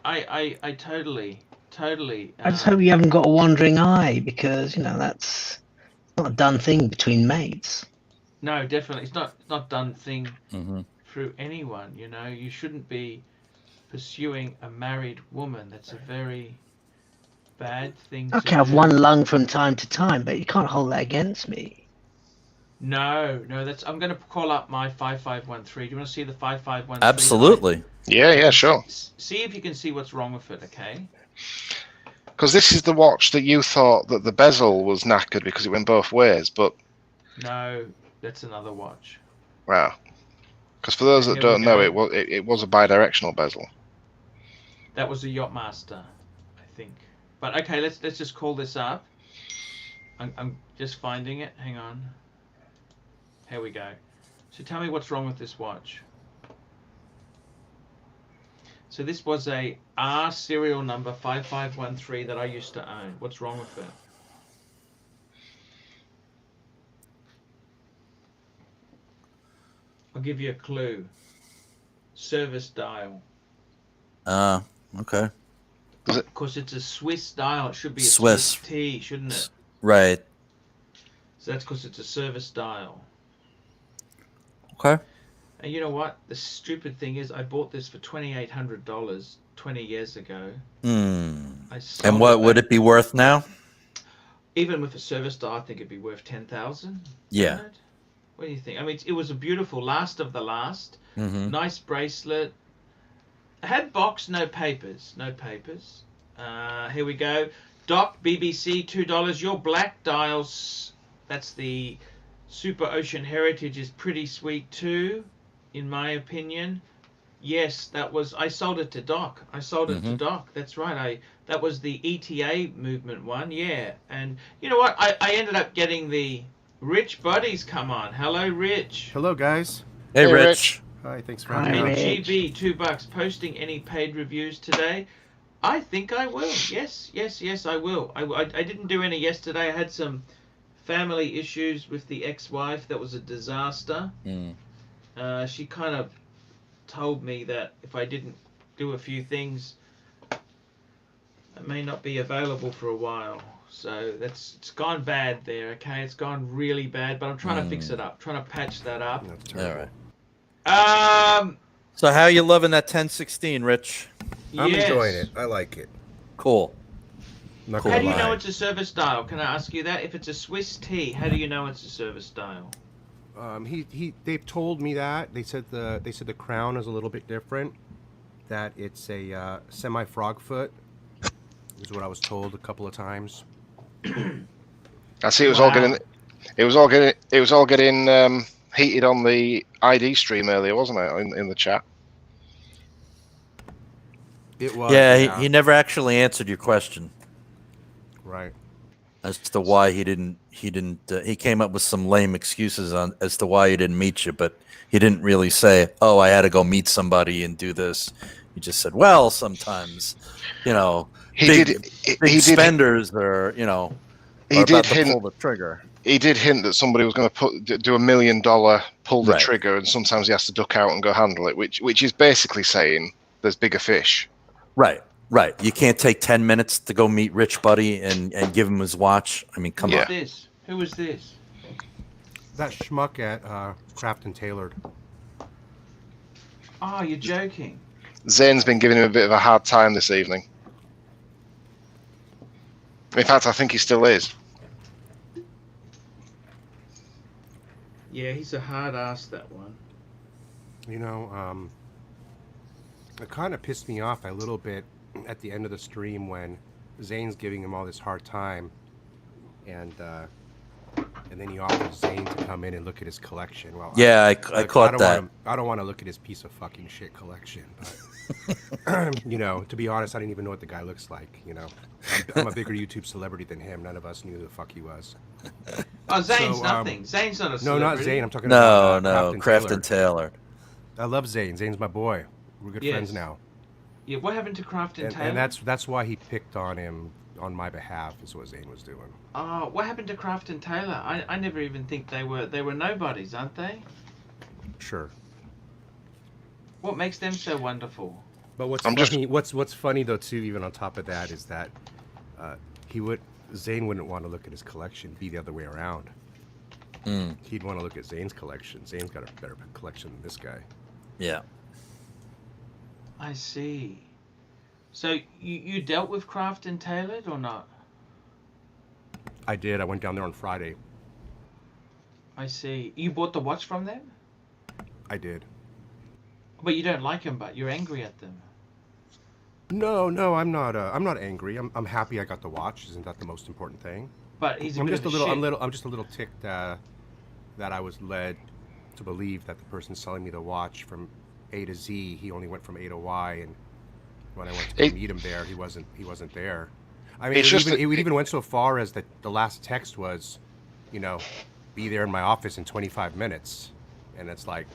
I totally. I just hope you haven't got a wandering eye, because, you know, that's not a done thing between mates. No, definitely, it's not done thing through anyone. You know, you shouldn't be pursuing a married woman. That's a very bad thing. Okay, to I've do. one lung from time to time, but you can't hold that against me. No, I'm going to call up my 5513. Do you want to see the 5513? Absolutely. Yeah, sure. See if you can see what's wrong with it, okay? Because this is the watch that you thought that the bezel was knackered because it went both ways, but No, that's another watch. wow. Because for those that Here don't we know, go. it was a bidirectional bezel. That was a Yachtmaster, I think. But okay, let's just call this up. I'm just finding it. Hang on. Here we go. So tell me what's wrong with this watch. So this was a R serial number 5513 that I used to own. What's wrong with it? I'll give you a clue. Service dial. Okay. Because it's a Swiss dial. It should be a Swiss. Swiss T, shouldn't it? Right. So that's because it's a service dial. Okay. And you know what? The stupid thing is I bought this for $2,800 20 years ago. I sold And what would it be worth now? Even with a service dial, I think it'd be worth $10,000. Yeah. What do you think? I mean, it was a beautiful last of the last. Nice bracelet. I had box, no papers. No papers. Here we go. Doc, BBC, $2. Your black dials, that's the Super Ocean Heritage, is pretty sweet too, in my opinion. Yes, that was. I sold it to Doc. I sold it to Doc. That's right. That was the ETA movement one. Yeah, and you know what? I ended up getting the Rich Buddies come on. Hello, Rich. Hello, guys. Hey, Hey, Rich. Rich. Hi, thanks for Hi, having me. Rich. GB, $2. Posting any paid reviews today? I think I will. Yes, I will. I didn't do any yesterday. I had some family issues with the ex-wife. That was a disaster. She kind of told me that if I didn't do a few things, I may not be available for a while. So it's gone bad there. Okay, it's gone really bad. But I'm trying to fix it up. Trying to patch that up. That's All terrible. right. So how you loving that 1016, Rich? I'm Yes. enjoying it. I like it. Cool. Not How gonna do you know lie. it's a service dial? Can I ask you that? If it's a Swiss T, how do you know it's a service dial? They've told me that. They said the crown is a little bit different. That it's a semi frog foot. Is what I was told a couple of times. I see it was all getting. It was all getting heated on the ID stream earlier, wasn't it? In the chat. It was. Yeah, he never actually answered your question Right. as to why he didn't. He came up with some lame excuses as to why he didn't meet you, but he didn't really say, "Oh, I had to go meet somebody and do this." He just said, "Well, sometimes, He big did. spenders are, are about to pull the trigger." He did hint that somebody was going to do $1 million pull the Right. trigger, and sometimes he has to duck out and go handle it, which is basically saying there's bigger fish. Right. You can't take 10 minutes to go meet Rich Buddy and give him his watch. I mean, come Yeah. on. This? Who was this? That schmuck at Craft and Tailored. Oh, you're joking. Zane's been giving him a bit of a hard time this evening. In fact, I think he still is. Yeah, he's a hard ass, that one. You know, it kind of pissed me off a little bit at the end of the stream when Zane's giving him all this hard time, and then he offers Zane to come in and look at his collection. Well, Yeah, I caught that. I don't want to look at his piece of fucking shit collection, but you know, to be honest, I didn't even know what the guy looks like. You know, I'm a bigger YouTube celebrity than him. None of us knew who the fuck he was. Oh, Zane's So, nothing. Zane's not a No, celebrity. not Zane. I'm talking No, about Craft and Taylor. I love Zane. Zane's my boy. We're good friends Yes. now. Yeah, what happened to Craft and Taylor? And that's why he picked on him on my behalf, is what Zane was doing. Oh, what happened to Craft and Taylor? I never even think they were nobodies, aren't they? Sure. What makes them so wonderful? But what's I'm just- funny, what's funny though too, even on top of that, is that Zane wouldn't want to look at his collection. Be the other way around. He'd want to look at Zane's collection. Zane's got a better collection than this guy. Yeah. I see. So you dealt with Craft and Taylor or not? I did. I went down there on Friday. I see. You bought the watch from them? I did. But you don't like them, but you're angry at them. No, I'm not. I'm not angry. I'm happy I got the watch. Isn't that the most important thing? But he's a I'm bit just a of little. shit. I'm just a little ticked that I was led to believe that the person selling me the watch from A to Z, he only went from A to Y, and when I went to go meet him there, he wasn't there. I mean, It's just it even went so far as that the last text was, you know, be there in my office in 25 minutes, and it's like,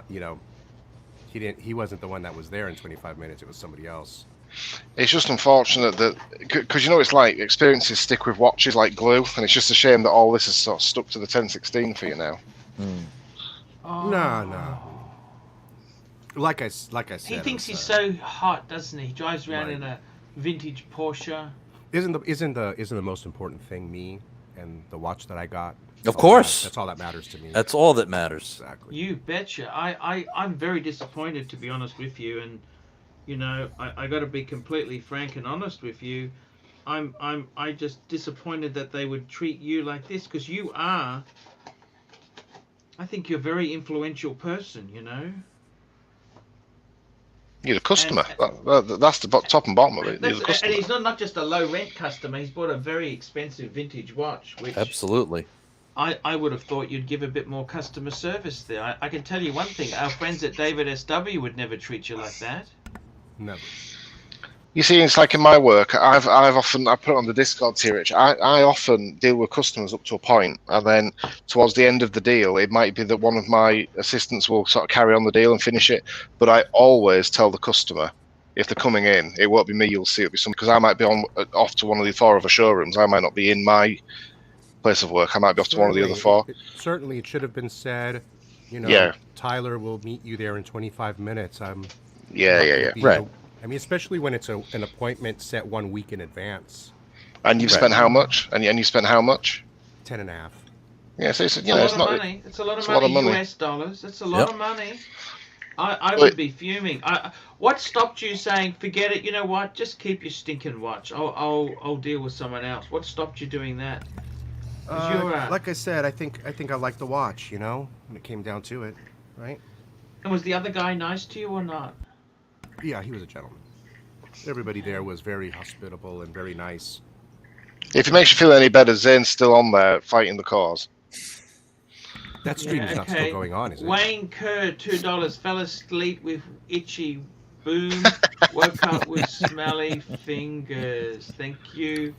you know, he wasn't the one that was there in 25 minutes. It was somebody else. It's just unfortunate that, because you know it's like experiences stick with watches like glue, and it's just a shame that all this is sort of stuck to the 1016 for you now. Oh. No. Like I said, He thinks it was, he's so hot, doesn't he? He drives around in a vintage Porsche. Isn't the most important thing me and the watch that I got? Of course. That's all that matters to me. That's all that matters. Exactly. You betcha. I'm very disappointed, to be honest with you, and you know I got to be completely frank and honest with you. I'm just disappointed that they would treat you like this, because you are. I think you're a very influential person. You know. You're the customer. That's the top and bottom of it. You're the And customer. he's not just a low rent customer. He's bought a very expensive vintage watch. Which Absolutely. I would have thought you'd give a bit more customer service there. I can tell you one thing: our friends at David SW would never treat you like that. Never. You see, it's like in my work, I put it on the Discord here, Rich. I often deal with customers up to a point, and then towards the end of the deal, it might be that one of my assistants will sort of carry on the deal and finish it. But I always tell the customer, if they're coming in, it won't be me. You'll see it'll be some, because I might be off to one of the 4 other showrooms. I might not be in my place of work. I might be off to one of the other 4. Certainly, it should have been said. You know, Yeah. Tyler will meet you there in 25 minutes. Yeah. Right. I mean, especially when it's an appointment set 1 week in advance. And you've spent how much? And you spent how much? 10.5. Yeah, so it's, It's a lot of money. It's a lot of money. US dollars. It's a lot of money. I would be fuming. What stopped you saying, forget it? You know what? Just keep your stinking watch. I'll deal with someone else. What stopped you doing that? Like I said, I think I like the watch. You know, when it came down to it, right? And was the other guy nice to you or not? Yeah, he was a gentleman. Everybody there was very hospitable and very nice. If it makes you feel any better, Zane's still on there fighting the cause. That stream is not still going on, is it? Wayne Kerr, $2. Fell asleep with itchy boom. Woke up with smelly fingers. Thank you.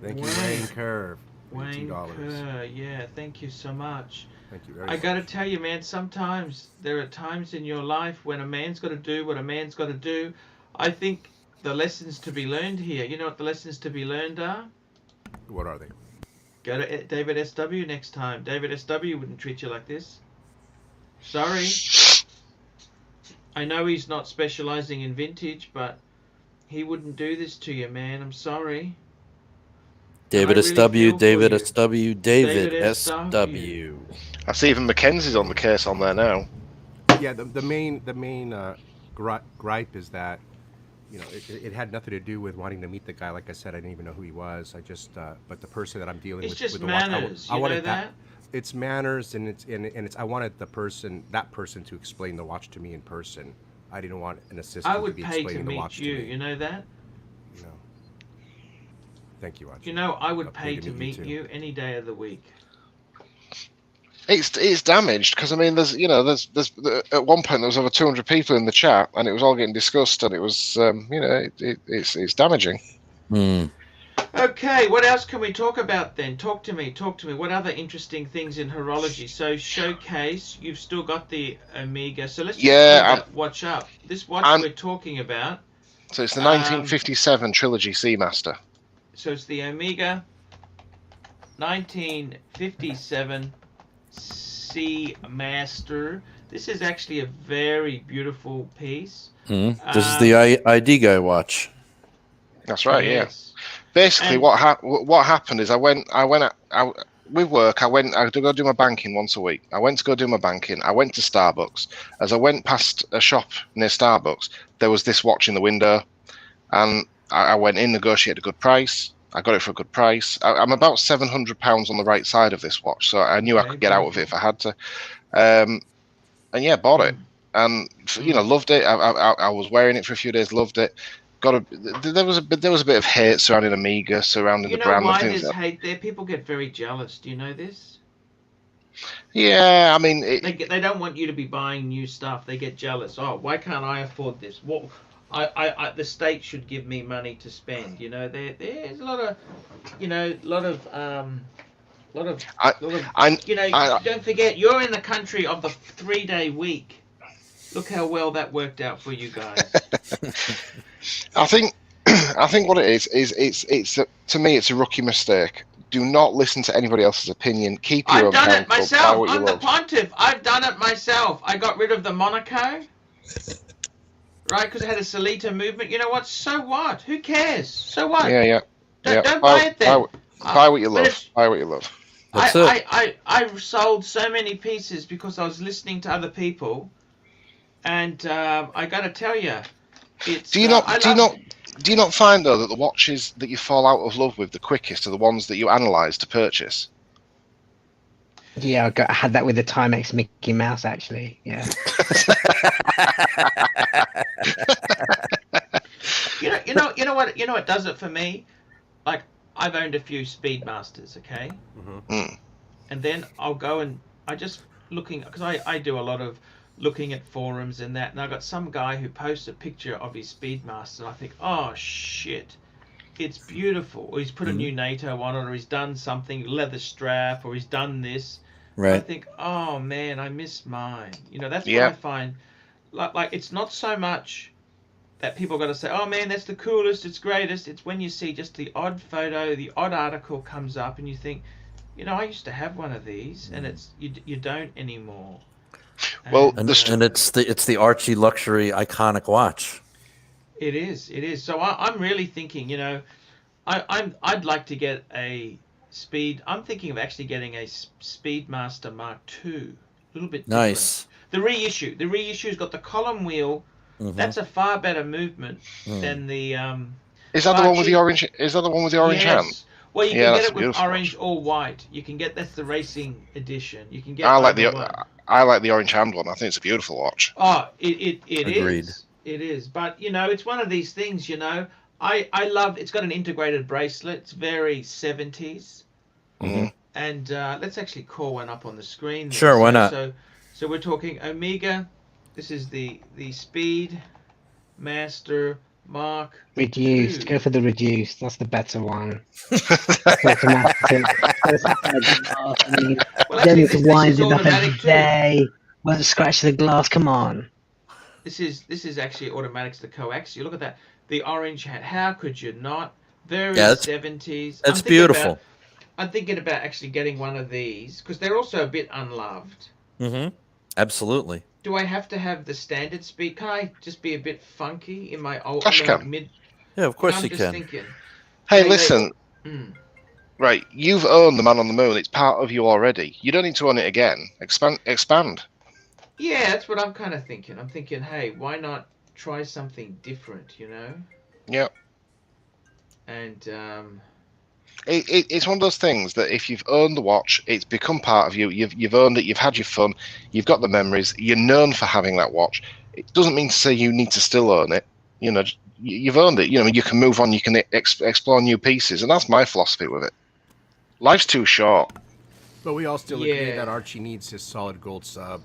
Thank you, Wayne Kerr. Wayne Kerr, yeah, thank you so much. Thank you very much. I gotta tell you, man, sometimes there are times in your life when a man's got to do what a man's got to do. I think the lessons to be learned here, you know what the lessons to be learned are? What are they? Go to David SW next time. David SW wouldn't treat you like this. Sorry. I know he's not specializing in vintage, but he wouldn't do this to you, man. I'm sorry. David I really SW, feel for David you. SW, David SW. I see even Mackenzie's on the case on there now. Yeah, the main gripe is that, you know, it had nothing to do with wanting to meet the guy. Like I said, I didn't even know who he was. I just, but the person that I'm dealing It's with, just with the manners. watch, I You wanted know that? It's manners, and it's. I wanted that person to explain the watch to me in person. I didn't want an assistant I to would be pay to explaining the watch meet you. to me. You know that? You know. Thank you, Archie. You know, I would I'd pay to meet you any day of the week. It's damaged because I mean, there's at one point there was over 200 people in the chat and it was all getting discussed and it was it's damaging. Okay, what else can we talk about then? Talk to me. What other interesting things in horology? So showcase, you've still got the Omega. So let's watch up. This watch we're talking about. So it's the 1957 Trilogy Seamaster. So it's the Omega 1957 Seamaster. This is actually a very beautiful piece. This is the ID guy watch. That's right. Yes. Yeah. Basically, what happened is I went with work. I had to go do my banking once a week. I went to go do my banking. I went to Starbucks. As I went past a shop near Starbucks, there was this watch in the window, and I went in, negotiated a good price. I got it for a good price. I'm about £700 on the right side of this watch, so I knew I could get out of it if I had to. And yeah, bought it, and loved it. I was wearing it for a few days, loved it. There was a bit of hate surrounding Omega, surrounding the brand. You know why there's hate there? People get very jealous. Do you know this? Yeah, I mean, they don't want you to be buying new stuff. They get jealous. Oh, why can't I afford this? What? The state should give me money to spend. You know, there's a lot of, don't forget, you're in the country of the 3-day week. Look how well that worked out for you guys. I think what it is it's to me it's a rookie mistake. Do not listen to anybody else's opinion. Keep your own. I've done it myself. I'm the pontiff. I've done it myself. I got rid of the Monaco. Right, because it had a Solita movement. You know what? So what? Who cares? So what? Yeah. Don't buy it then. Buy what you love. Buy what you love. I sold so many pieces because I was listening to other people, and I got to tell you, it's. Do you not find though that the watches that you fall out of love with the quickest are the ones that you analyze to purchase? Yeah, I had that with the Timex Mickey Mouse actually. Yeah. You know what does it for me? Like, I've owned a few Speedmasters, okay? Mm-hmm. and then I'll go and I just looking, because I do a lot of looking at forums and that, and I got some guy who posts a picture of his Speedmaster, and I think, oh shit, it's beautiful, or he's put a new Nato on it, or he's done something, leather strap, or he's done this. Right. I think, oh man, I miss mine. You know, that's what I find. Like it's not so much that people got to say, oh man, that's the coolest, it's greatest. It's when you see just the odd photo, the odd article comes up, and you think, you know, I used to have one of these, and it's you don't anymore. Well, and it's the Archie Luxury iconic watch. It is. So I'm really thinking, you know, I'd like to get a I'm thinking of actually getting a Speedmaster Mark II. A little bit different. Nice. The reissue's got the column wheel. That's a far better movement than the. Is that the one with the orange? Is that the one with the orange hand? Well, you can get it with orange or white. You can get that's the racing edition. You can get. I like the orange hand one. I think it's a beautiful watch. Oh, it Agreed. is. It is. But you know, it's one of these things. You know, I love. It's got an integrated bracelet. It's very 70s. And let's actually call one up on the screen. There. Sure, why not? So we're talking Omega. This is the Speedmaster Mark Reduced. II. Go for the reduced. That's the better one. Then you can wind it up every day. Won't scratch the glass. Come on. This is actually automatics to coax. You look at that. The orange hat. How could you not? Very 70s. That's beautiful. I'm thinking about actually getting one of these because they're also a bit unloved. Absolutely. Do I have to have the standard speed? Can I just be a bit funky in my old mid? Yeah, of course you I'm can. just thinking. Hey, listen. Right, you've owned the Man on the Moon. It's part of you already. You don't need to own it again. Expand. Yeah, that's what I'm kind of thinking. I'm thinking, hey, why not try something different? You know? Yeah. And it's one of those things that if you've owned the watch, it's become part of you. You've owned it. You've had your fun. You've got the memories. You're known for having that watch. It doesn't mean to say you need to still own it. You know, you've owned it. You know, you can move on. You can explore new pieces, and that's my philosophy with it. Life's too short. But we all still agree that Archie needs his solid gold sub.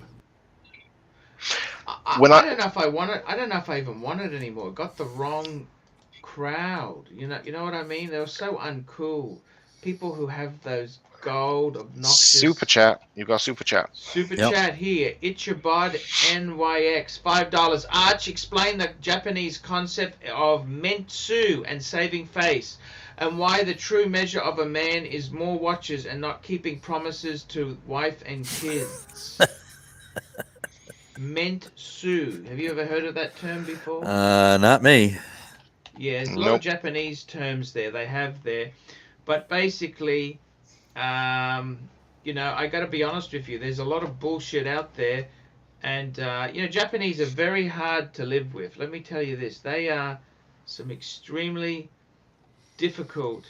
I don't know if I want it. I don't know if I even want it anymore. It got the wrong crowd. You know what I mean? They were so uncool. People who have those gold obnoxious. Super chat. You've got super chat. Super chat here. Ichabod NYX $5. Arch, explain the Japanese concept of mentsu and saving face, and why the true measure of a man is more watches and not keeping promises to wife and kids. Mentsu. Have you ever heard of that term before? Not me. Yeah, there's a lot of Japanese terms there. They have there. But basically, you know, I got to be honest with you. There's a lot of bullshit out there. And, you know, Japanese are very hard to live with. Let me tell you this. They are some extremely difficult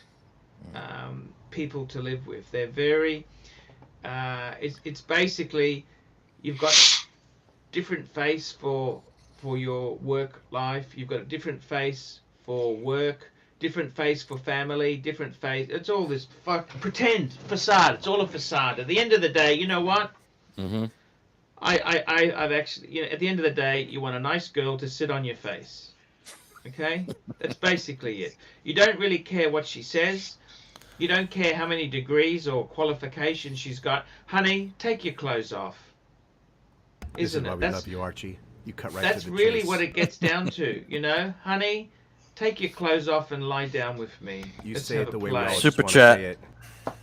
people to live with. They're very... it's basically... You've got different face for your work life. You've got a different face for work, different face for family, different face. It's all this pretend facade. It's all a facade. At the end of the day, you know what? I've actually, you know, at the end of the day, you want a nice girl to sit on your face. Okay? That's basically it. You don't really care what she says. You don't care how many degrees or qualifications she's got. Honey, take your clothes off. Isn't it? We love you, Archie. You cut right That's to the really chase. what it gets down to, you know, honey. Take your clothes off and lie down with me. You Let's say have it the a way play. we always Super wanna chat. say it.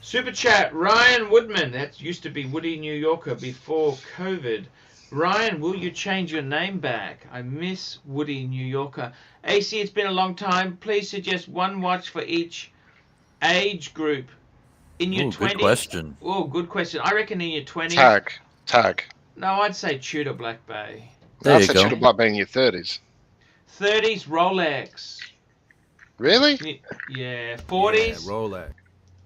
Super chat. Ryan Woodman. That used to be Woody New Yorker before COVID. Ryan, will you change your name back? I miss Woody New Yorker. AC, it's been a long time. Please suggest one watch for each age group. In your 20s. Good question. Oh, good question. I reckon in your 20s. Tag. No, I'd say Tudor Black Bay. There I'd you say go. Tudor Black Bay in your 30s. 30s Rolex. Really? Yeah. 40s. Yeah, Rolex.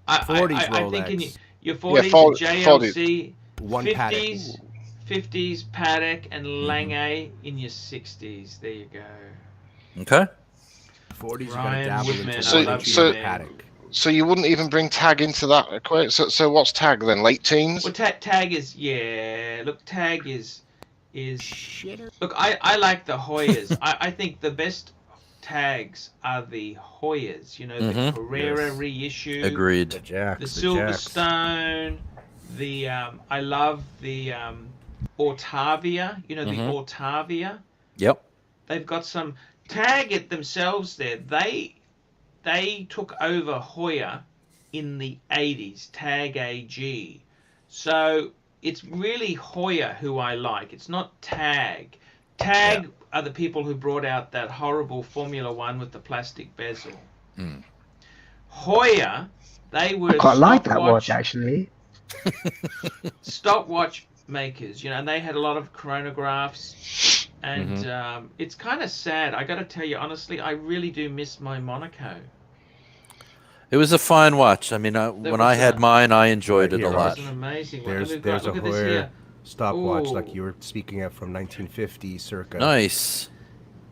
40s Rolex. I think in your 40s, Yeah, JLC, One 50s, Patek. 50s Patek, and Lange in your 60s. There you go. Okay. 40s, you gotta Ryan dabble Woodman, into I one love inch you, of man. Patek. So you wouldn't even bring tag into that equation? So what's tag then? Late teens? Well, tag is look, tag is look. I like the Hoyas. I think the best tags are the Hoyas. You know, the Carrera Yes. reissue. Agreed. The Jacks. The the Jacks. Silverstone. The I love the Autavia. You know, the Autavia. Yep. They've got some tag it themselves there. They took over Hoya in the 80s, Tag AG. So it's really Hoya who I like. It's not Tag. Tag are the people who brought out that horrible Formula One with the plastic bezel. Hoya, they were I quite like that watch, actually. Stopwatch makers, you know, and they had a lot of chronographs. And it's kind of sad. I got to tell you, honestly, I really do miss my Monaco. It was a fine watch. I mean, when I had mine, I enjoyed it a lot. It was an amazing one. There's Look a at this here. stopwatch Ooh. like you were speaking of from 1950 circa. Nice.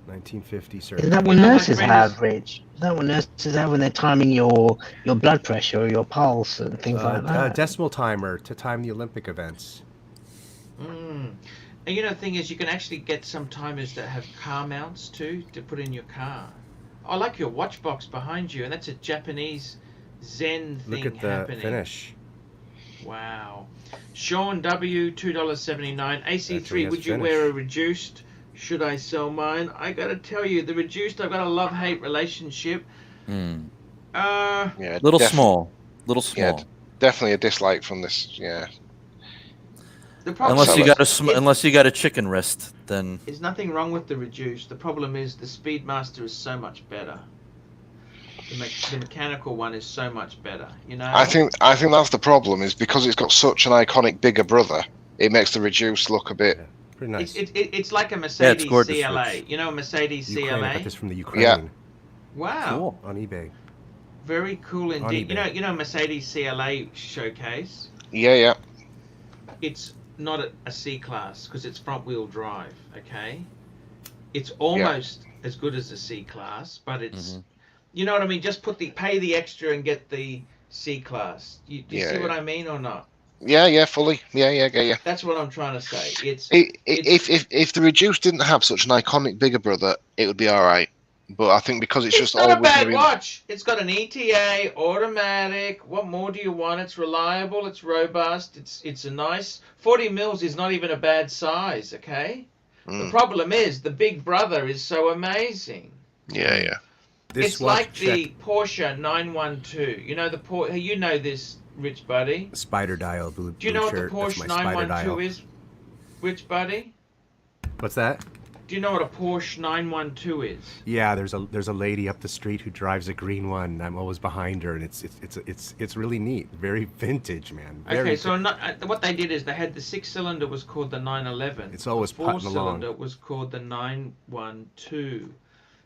1950 circa. Is that what nurses have, Rich? Is that what nurses have when they're timing your blood pressure or your pulse and things like that? A decimal timer to time the Olympic events. And you know, the thing is, you can actually get some timers that have car mounts too to put in your car. I like your WatchBox behind you, and that's a Japanese Zen thing Look at the happening. finish. Wow. Sean W, $2.79. AC3, would you finish. wear a reduced? Should I sell mine? I gotta tell you, the reduced, I've got a love-hate relationship. Yeah, Little small. Yeah, definitely a dislike from this. Yeah. The problem Unless you got a chicken wrist, then there's nothing wrong with the reduced. The problem is the Speedmaster is so much better. The mechanical one is so much better. You know. I think that's the problem, is because it's got such an iconic bigger brother. It makes the reduced look a bit. Pretty nice. It's like a Mercedes gorgeous, CLA. Rich. You know, a Mercedes Ukraine, I CLA. got this from the Ukraine. Yeah. Wow. cool. On eBay. Very cool indeed. eBay. You know, Mercedes CLA showcase. Yeah. It's not a C class because it's front wheel drive. Okay. It's almost as good as a C class, but it's. You know what I mean? Just pay the extra and get the C class. You see what I mean or not? Yeah, fully. Yeah. That's what I'm trying to say. If the reduced didn't have such an iconic bigger brother, it would be all right. But I think because it's just not always a bad gonna be... watch. It's got an ETA, automatic. What more do you want? It's reliable. It's robust. It's a nice 40 mils is not even a bad size. Okay. The problem is the big brother is so amazing. Yeah. It's like the Porsche 912. You know you know this, Rich Buddy. Spider dial blue. Do you know what the shirt. Porsche That's my spider 912 dial. is, Rich Buddy? What's that? Do you know what a Porsche 912 is? Yeah, there's a lady up the street who drives a green one. I'm always behind her, and it's really neat. Very vintage, man. Very So what they did is they had the 6-cylinder was called the 911. It's always the putting along. 4-cylinder was called the 912.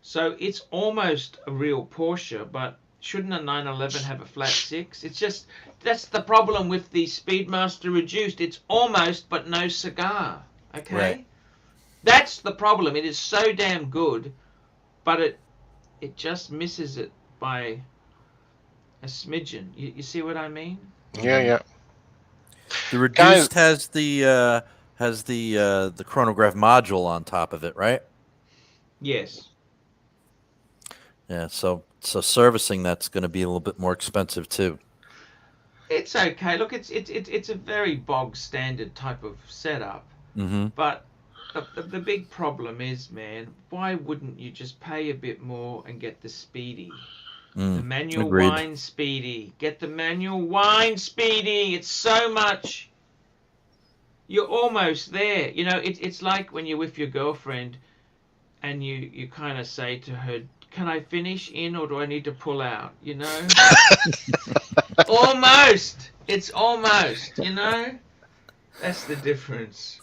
So it's almost a real Porsche, but shouldn't a 911 have a flat 6? It's just that's the problem with the Speedmaster reduced. It's almost but no cigar. Okay. Right. That's the problem. It is so damn good, but it just misses it by a smidgen. You see what I mean? Yeah. The reduced has the chronograph module on top of it, right? Yes. Yeah. So servicing that's going to be a little bit more expensive too. It's okay. Look, it's a very bog standard type of setup, but. The big problem is, man, why wouldn't you just pay a bit more and get the Speedy? The manual wine Speedy. Get the manual wine Speedy. It's so much. You're almost there. You know, it's like when you're with your girlfriend and you kind of say to her, can I finish in or do I need to pull out? You know? Almost. It's almost, you know? That's the difference.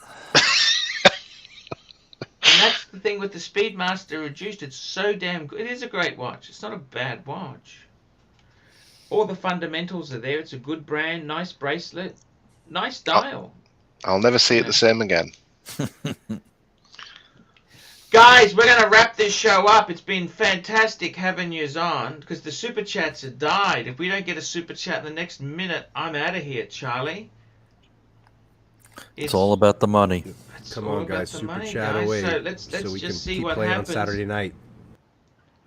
And that's the thing with the Speedmaster reduced. It's so damn good. It is a great watch. It's not a bad watch. All the fundamentals are there. It's a good brand. Nice bracelet. Nice dial. I'll never see it the same again. Guys, we're going to wrap this show up. It's been fantastic having you on because the super chats have died. If we don't get a super chat in the next minute, I'm out of here, Charlie. It's all about the money. Come on, guys, super chat away. So let's we can just see keep what playing happens. on Saturday night.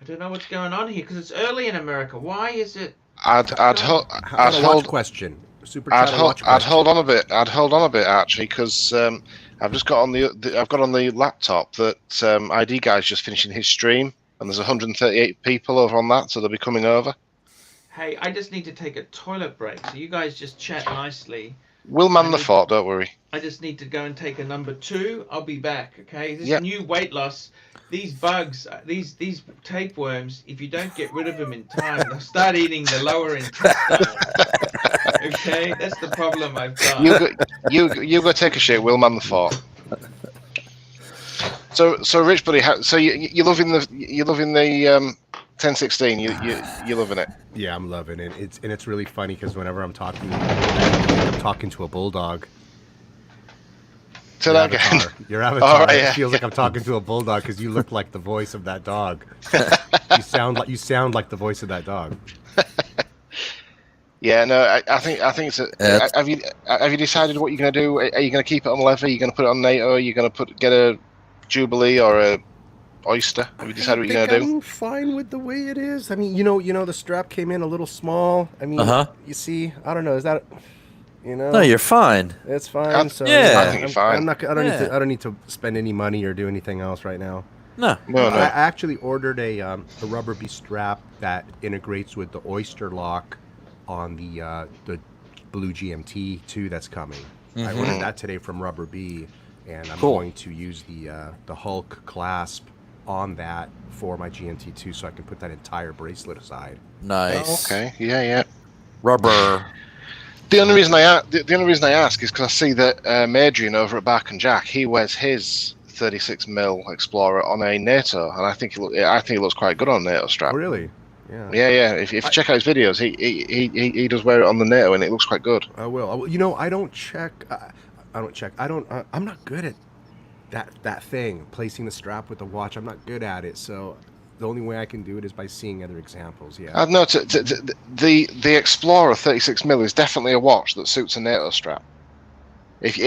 I don't know what's going on here because it's early in America. Why is it? I'd hold question. Super chat I'd hold on a bit. I'd hold on a bit actually, because I've just got on the laptop that ID guy's just finishing his stream, and there's 138 people over on that, so they'll be coming over. Hey, I just need to take a toilet break, so you guys just chat nicely. We'll man the fort, don't worry. I just need to go and take a number 2. I'll be back, okay? This Yep. new weight loss, these bugs, these tapeworms, if you don't get rid of them in time, they'll start eating the lower intestine. Okay? That's the problem I've got. You go take a shit, we'll man the fort. So Rich Buddy, you're loving the 1016. You're loving it. Yeah, I'm loving it. It's really funny because whenever I'm talking to a bulldog. Say that again. Your avatar right, yeah. feels like I'm talking to a bulldog because you look like the voice of that dog. you sound like the voice of that dog. Yeah, no, I think it's a. Have you decided what you're going to do? Are you going to keep it on leather? Are you going to put it on Nato? Are you going to get a Jubilee or a Oyster? Have you decided what you're going to do? I'm fine with the way it is. I mean, you know, the strap came in a little small. I mean, you see, I don't know. Is that, you know? No, you're fine. It's fine. So yeah, I think you're fine. I don't need to spend any money or do anything else right now. No. I actually ordered a rubber bee strap that integrates with the Oyster lock on the blue GMT 2 that's coming. I ordered that today from Rubber Bee, and I'm going to use the Hulk clasp on that for my GMT 2 so I can put that entire bracelet aside. Nice. Oh, okay. Yeah. Rubber. The only reason I ask is because I see that Adrian over at Bark and Jack, he wears his 36mm Explorer on a Nato, and I think it looks quite good on a Nato strap. Oh, really? Yeah. If you check out his videos, he does wear it on the Nato, and it looks quite good. I will. You know, I don't check. I'm not good at that thing, placing the strap with the watch. I'm not good at it, so the only way I can do it is by seeing other examples. Yeah. I've noticed the Explorer 36mm is definitely a watch that suits a Nato strap. If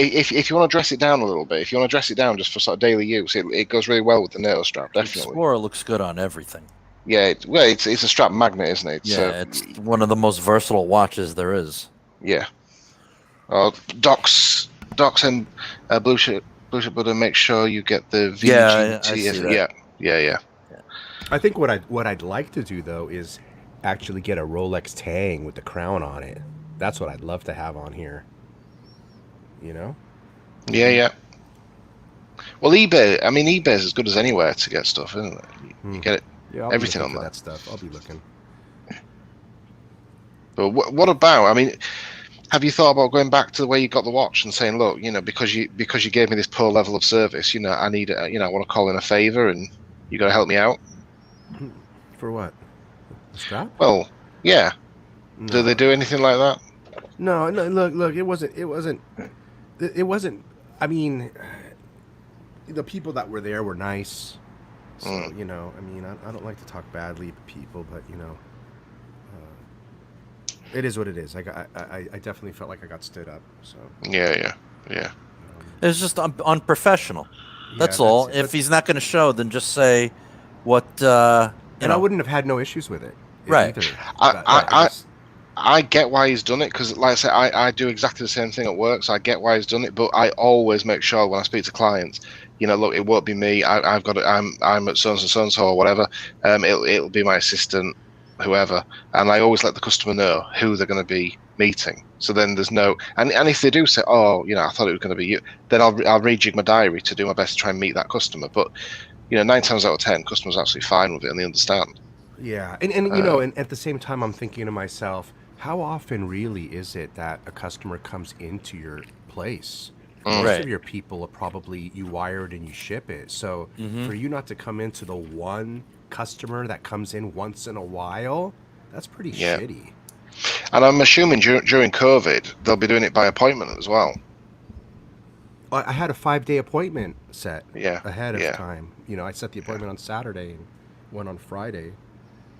you want to dress it down a little bit, if you want to dress it down just for sort of daily use, it goes really well with the Nato strap. Definitely. The Explorer looks good on everything. Yeah, it's a strap magnet, isn't it? It's one of the most versatile watches there is. Yeah. Docs and Blue Ship Buddha, make sure you get the VGT. Yeah, I see that. Yeah. I think what I'd like to do though is actually get a Rolex Tang with the crown on it. That's what I'd love to have on here. You know? Yeah. Well, eBay's as good as anywhere to get stuff, isn't it? You get it. Yeah, everything on that stuff. I'll be looking. But what about? Have you thought about going back to the way you got the watch and saying, look, because you gave me this poor level of service, I need, I want to call in a favor, and you got to help me out. For what? The strap? Well, yeah. No. Do they do anything like that? No. Look. It wasn't. I mean, the people that were there were nice. So, I don't like to talk badly to people, but, it is what it is. I definitely felt like I got stood up. So Yeah. It's just unprofessional. That's all. If he's not going to show, then just say what. I wouldn't have had no issues with it. Right. Either. I get why he's done it, because, like I say, I do exactly the same thing at work, so I get why he's done it. But I always make sure when I speak to clients, look, it won't be me. I've got it. I'm at so and so or whatever. It'll be my assistant, whoever, and I always let the customer know who they're going to be meeting. So then there's no, and if they do say, oh, I thought it was going to be you, then I'll rejig my diary to do my best to try and meet that customer. But 9 times out of 10, customers are absolutely fine with it and they understand. Yeah, and at the same time, I'm thinking to myself, how often really is it that a customer comes into your place? Most of your people are probably, you wire it and you ship it. So for you not to come into the one customer that comes in once in a while, that's pretty shitty. And I'm assuming during COVID, they'll be doing it by appointment as well. I had a 5-day appointment set Yeah, ahead of yeah. time. You know, I set the appointment on Saturday and went on Friday.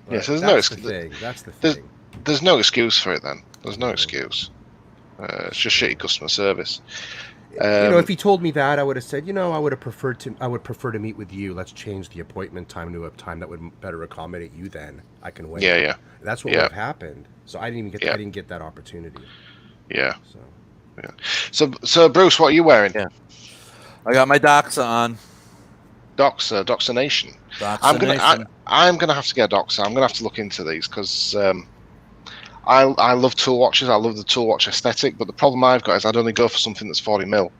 Yeah, so That's the thing. That's the thing. There's no excuse for it then. There's no excuse. It's just shitty customer service. You know, if he told me that, I would have said, you know, I would prefer to meet with you. Let's change the appointment time to a time that would better accommodate you. Then I can wait. Yeah. That's what would have happened. So I didn't get that opportunity. Yeah. So. Yeah. So Bruce, what are you wearing? Yeah. I got my Doxa on. Doxa Nation. I'm gonna have to get a Doxa. I'm gonna have to look into these because I love tool watches. I love the tool watch aesthetic, but the problem I've got is I'd only go for something that's 40 mil.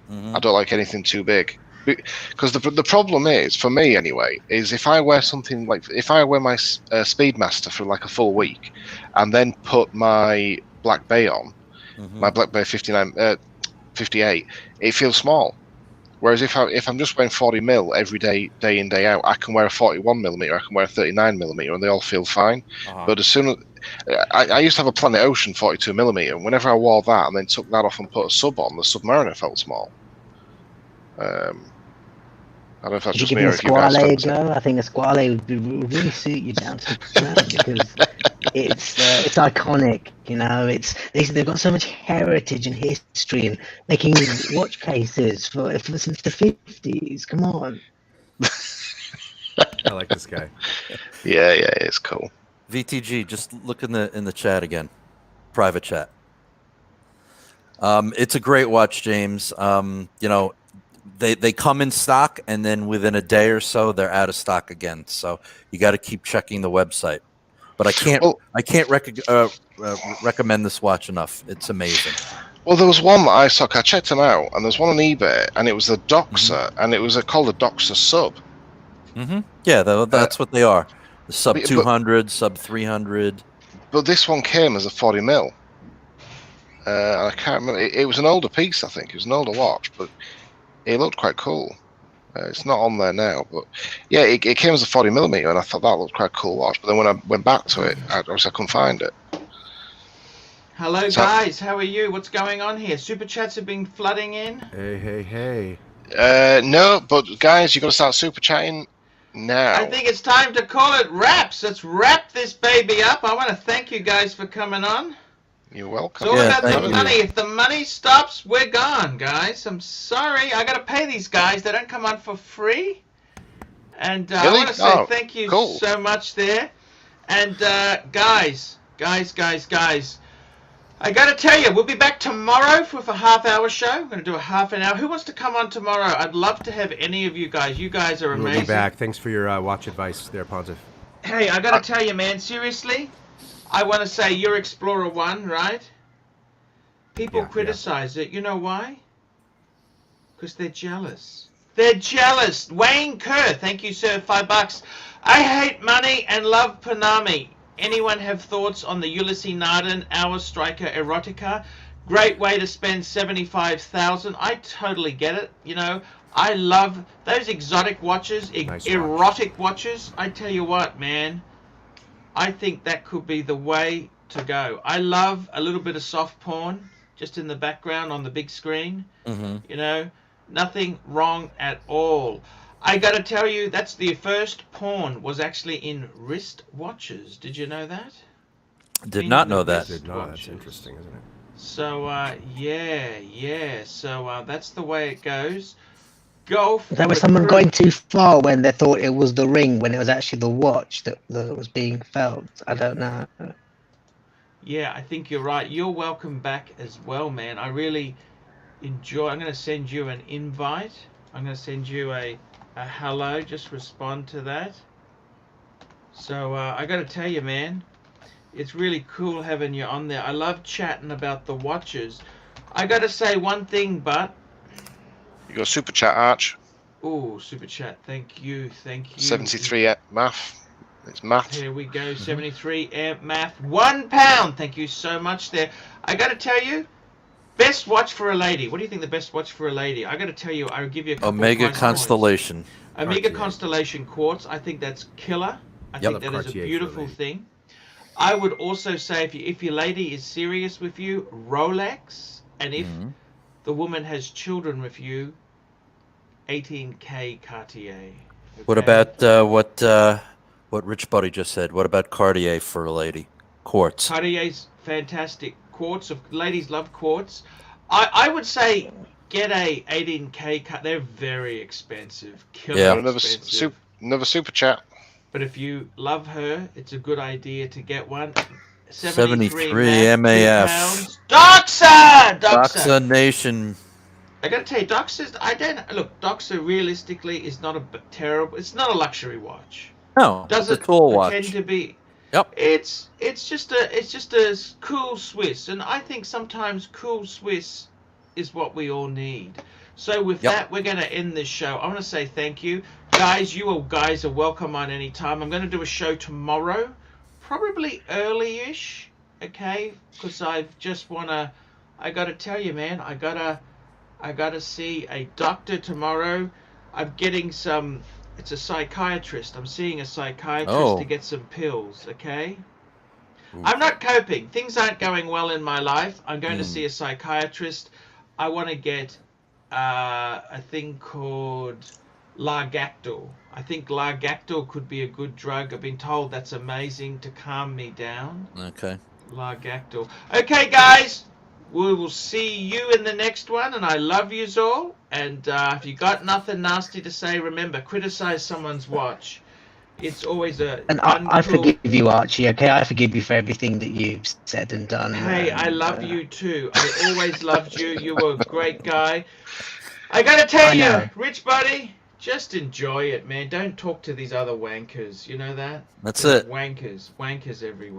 Mm-hmm. I don't like anything too big. Because the problem is, for me anyway, is if I wear something like, if I wear my Speedmaster for like a full week, and then put my Black Bay on, my Black Bay 58, it feels small. Whereas if I'm just wearing 40 mil every day in, day out, I can wear a 41mm, I can wear a 39mm, and they all feel fine. But as soon as I used to have a Planet Ocean 42mm, and whenever I wore that and then took that off and put a sub on, the Submariner felt small. I don't know if that's just me or if you guys felt go. I think a Squale would really suit you down to the ground because it's iconic. You know, they've got so much heritage and history and making watch cases since the 50s. Come on. I like this guy. Yeah, it's cool. VTG, just look in the chat again, private chat. It's a great watch, James. You know, they come in stock, and then within a day or so, they're out of stock again. So you got to keep checking the website. But I can't recommend this watch enough. It's amazing. Well, there was one that I saw. I checked them out, and there's one on eBay, and it was a Doxa, and it was called a Doxa Sub. Yeah, that's what they are. The sub 200, sub 300. But this one came as a 40 mil. I can't remember. It was an older piece, I think. It was an older watch, but it looked quite cool. It's not on there now, but yeah, it came as a 40mm, and I thought that looked quite a cool watch. But then when I went back to it, I couldn't find it. Hello, guys. How are you? What's going on here? Super chats have been flooding in. Hey. No, but guys, you got to start super chatting now. I think it's time to call it wraps. Let's wrap this baby up. I want to thank you guys for coming on. You're welcome. It's all about the money. If the money stops, we're gone, guys. I'm sorry. I got to pay these guys. They don't come on for free. And I want to say thank you so much there. And guys, I got to tell you, we'll be back tomorrow with a half-hour show. We're going to do a half an hour. Who wants to come on tomorrow? I'd love to have any of you guys. You guys are amazing. We'll be back. Thanks for your watch advice there, Pontiff. Hey, I got to tell you, man, seriously, I want to say you're Explorer 1, right? People criticize it. You know why? Because they're jealous. They're jealous. Wayne Kerr, thank you, sir, $5. I hate money and love Panami. Anyone have thoughts on the Ulysses Narden Hour Striker Erotica? Great way to spend $75,000. I totally get it. You know, I love those exotic watches, erotic watches. I tell you what, man. I think that could be the way to go. I love a little bit of soft porn just in the background on the big screen. You know, nothing wrong at all. I got to tell you, that's the first porn was actually in wrist watches. Did you know that? Did not know that. Did not. That's interesting, isn't it? So, yeah. So, that's the way it goes. Go for There was someone going too far when they thought it was the ring when it was actually the watch that was being felt. I don't know. Yeah, I think you're right. You're welcome back as well, man. I really enjoy. I'm going to send you an invite. I'm going to send you a hello. Just respond to that. So I got to tell you, man, it's really cool having you on there. I love chatting about the watches. I got to say one thing, but You got a super chat, Arch. oh, super chat. Thank you. 73 math. It's math. Here we go. 73 amp math. £1. Thank you so much there. I got to tell you, best watch for a lady. What do you think the best watch for a lady? I got to tell you, I'll give you a couple Omega price Constellation. points. Omega Constellation Quartz. I think that's killer. I think that is a beautiful thing. I would also say if your lady is serious with you, Rolex, and if the woman has children with you, 18K Cartier. Okay? What about what Rich Buddy just said? What about Cartier for a lady? Quartz. Cartier's fantastic. Quartz, ladies love quartz. I would say get a 18K cut. They're very expensive. Yeah. Another super chat. But if you love her, it's a good idea to get one. 73 MAF. MAF. Doxa Nation. I gotta tell you, Doxa realistically is not a terrible. It's not a luxury watch. No, Does it's it a tool watch. pretend to be? Yep. It's just a cool Swiss, and I think sometimes cool Swiss is what we all need. So with that, we're gonna end this show. I want to say thank you, guys. You all guys are welcome on any time. I'm gonna do a show tomorrow, probably early-ish, okay? Because I gotta tell you, man, I gotta see a doctor tomorrow. I'm getting some. It's a psychiatrist. I'm seeing a psychiatrist to get some pills, okay? Ooh. I'm not coping. Things aren't going well in my life. I'm going to see a psychiatrist. I want to get a thing called Largactil. I think Largactil could be a good drug. I've been told that's amazing to calm me down. Okay. Largactil. Okay, guys. We will see you in the next one, and I love yous all. And if you got nothing nasty to say, remember, criticize someone's watch. It's always a... And I forgive you, Archie, okay? I forgive you for everything that you've said and done. Hey, I love you too. I always loved you. You were a great guy. I gotta tell you, Rich Buddy, just enjoy it, man. Don't talk to these other wankers. You know that? That's it. Wankers everywhere.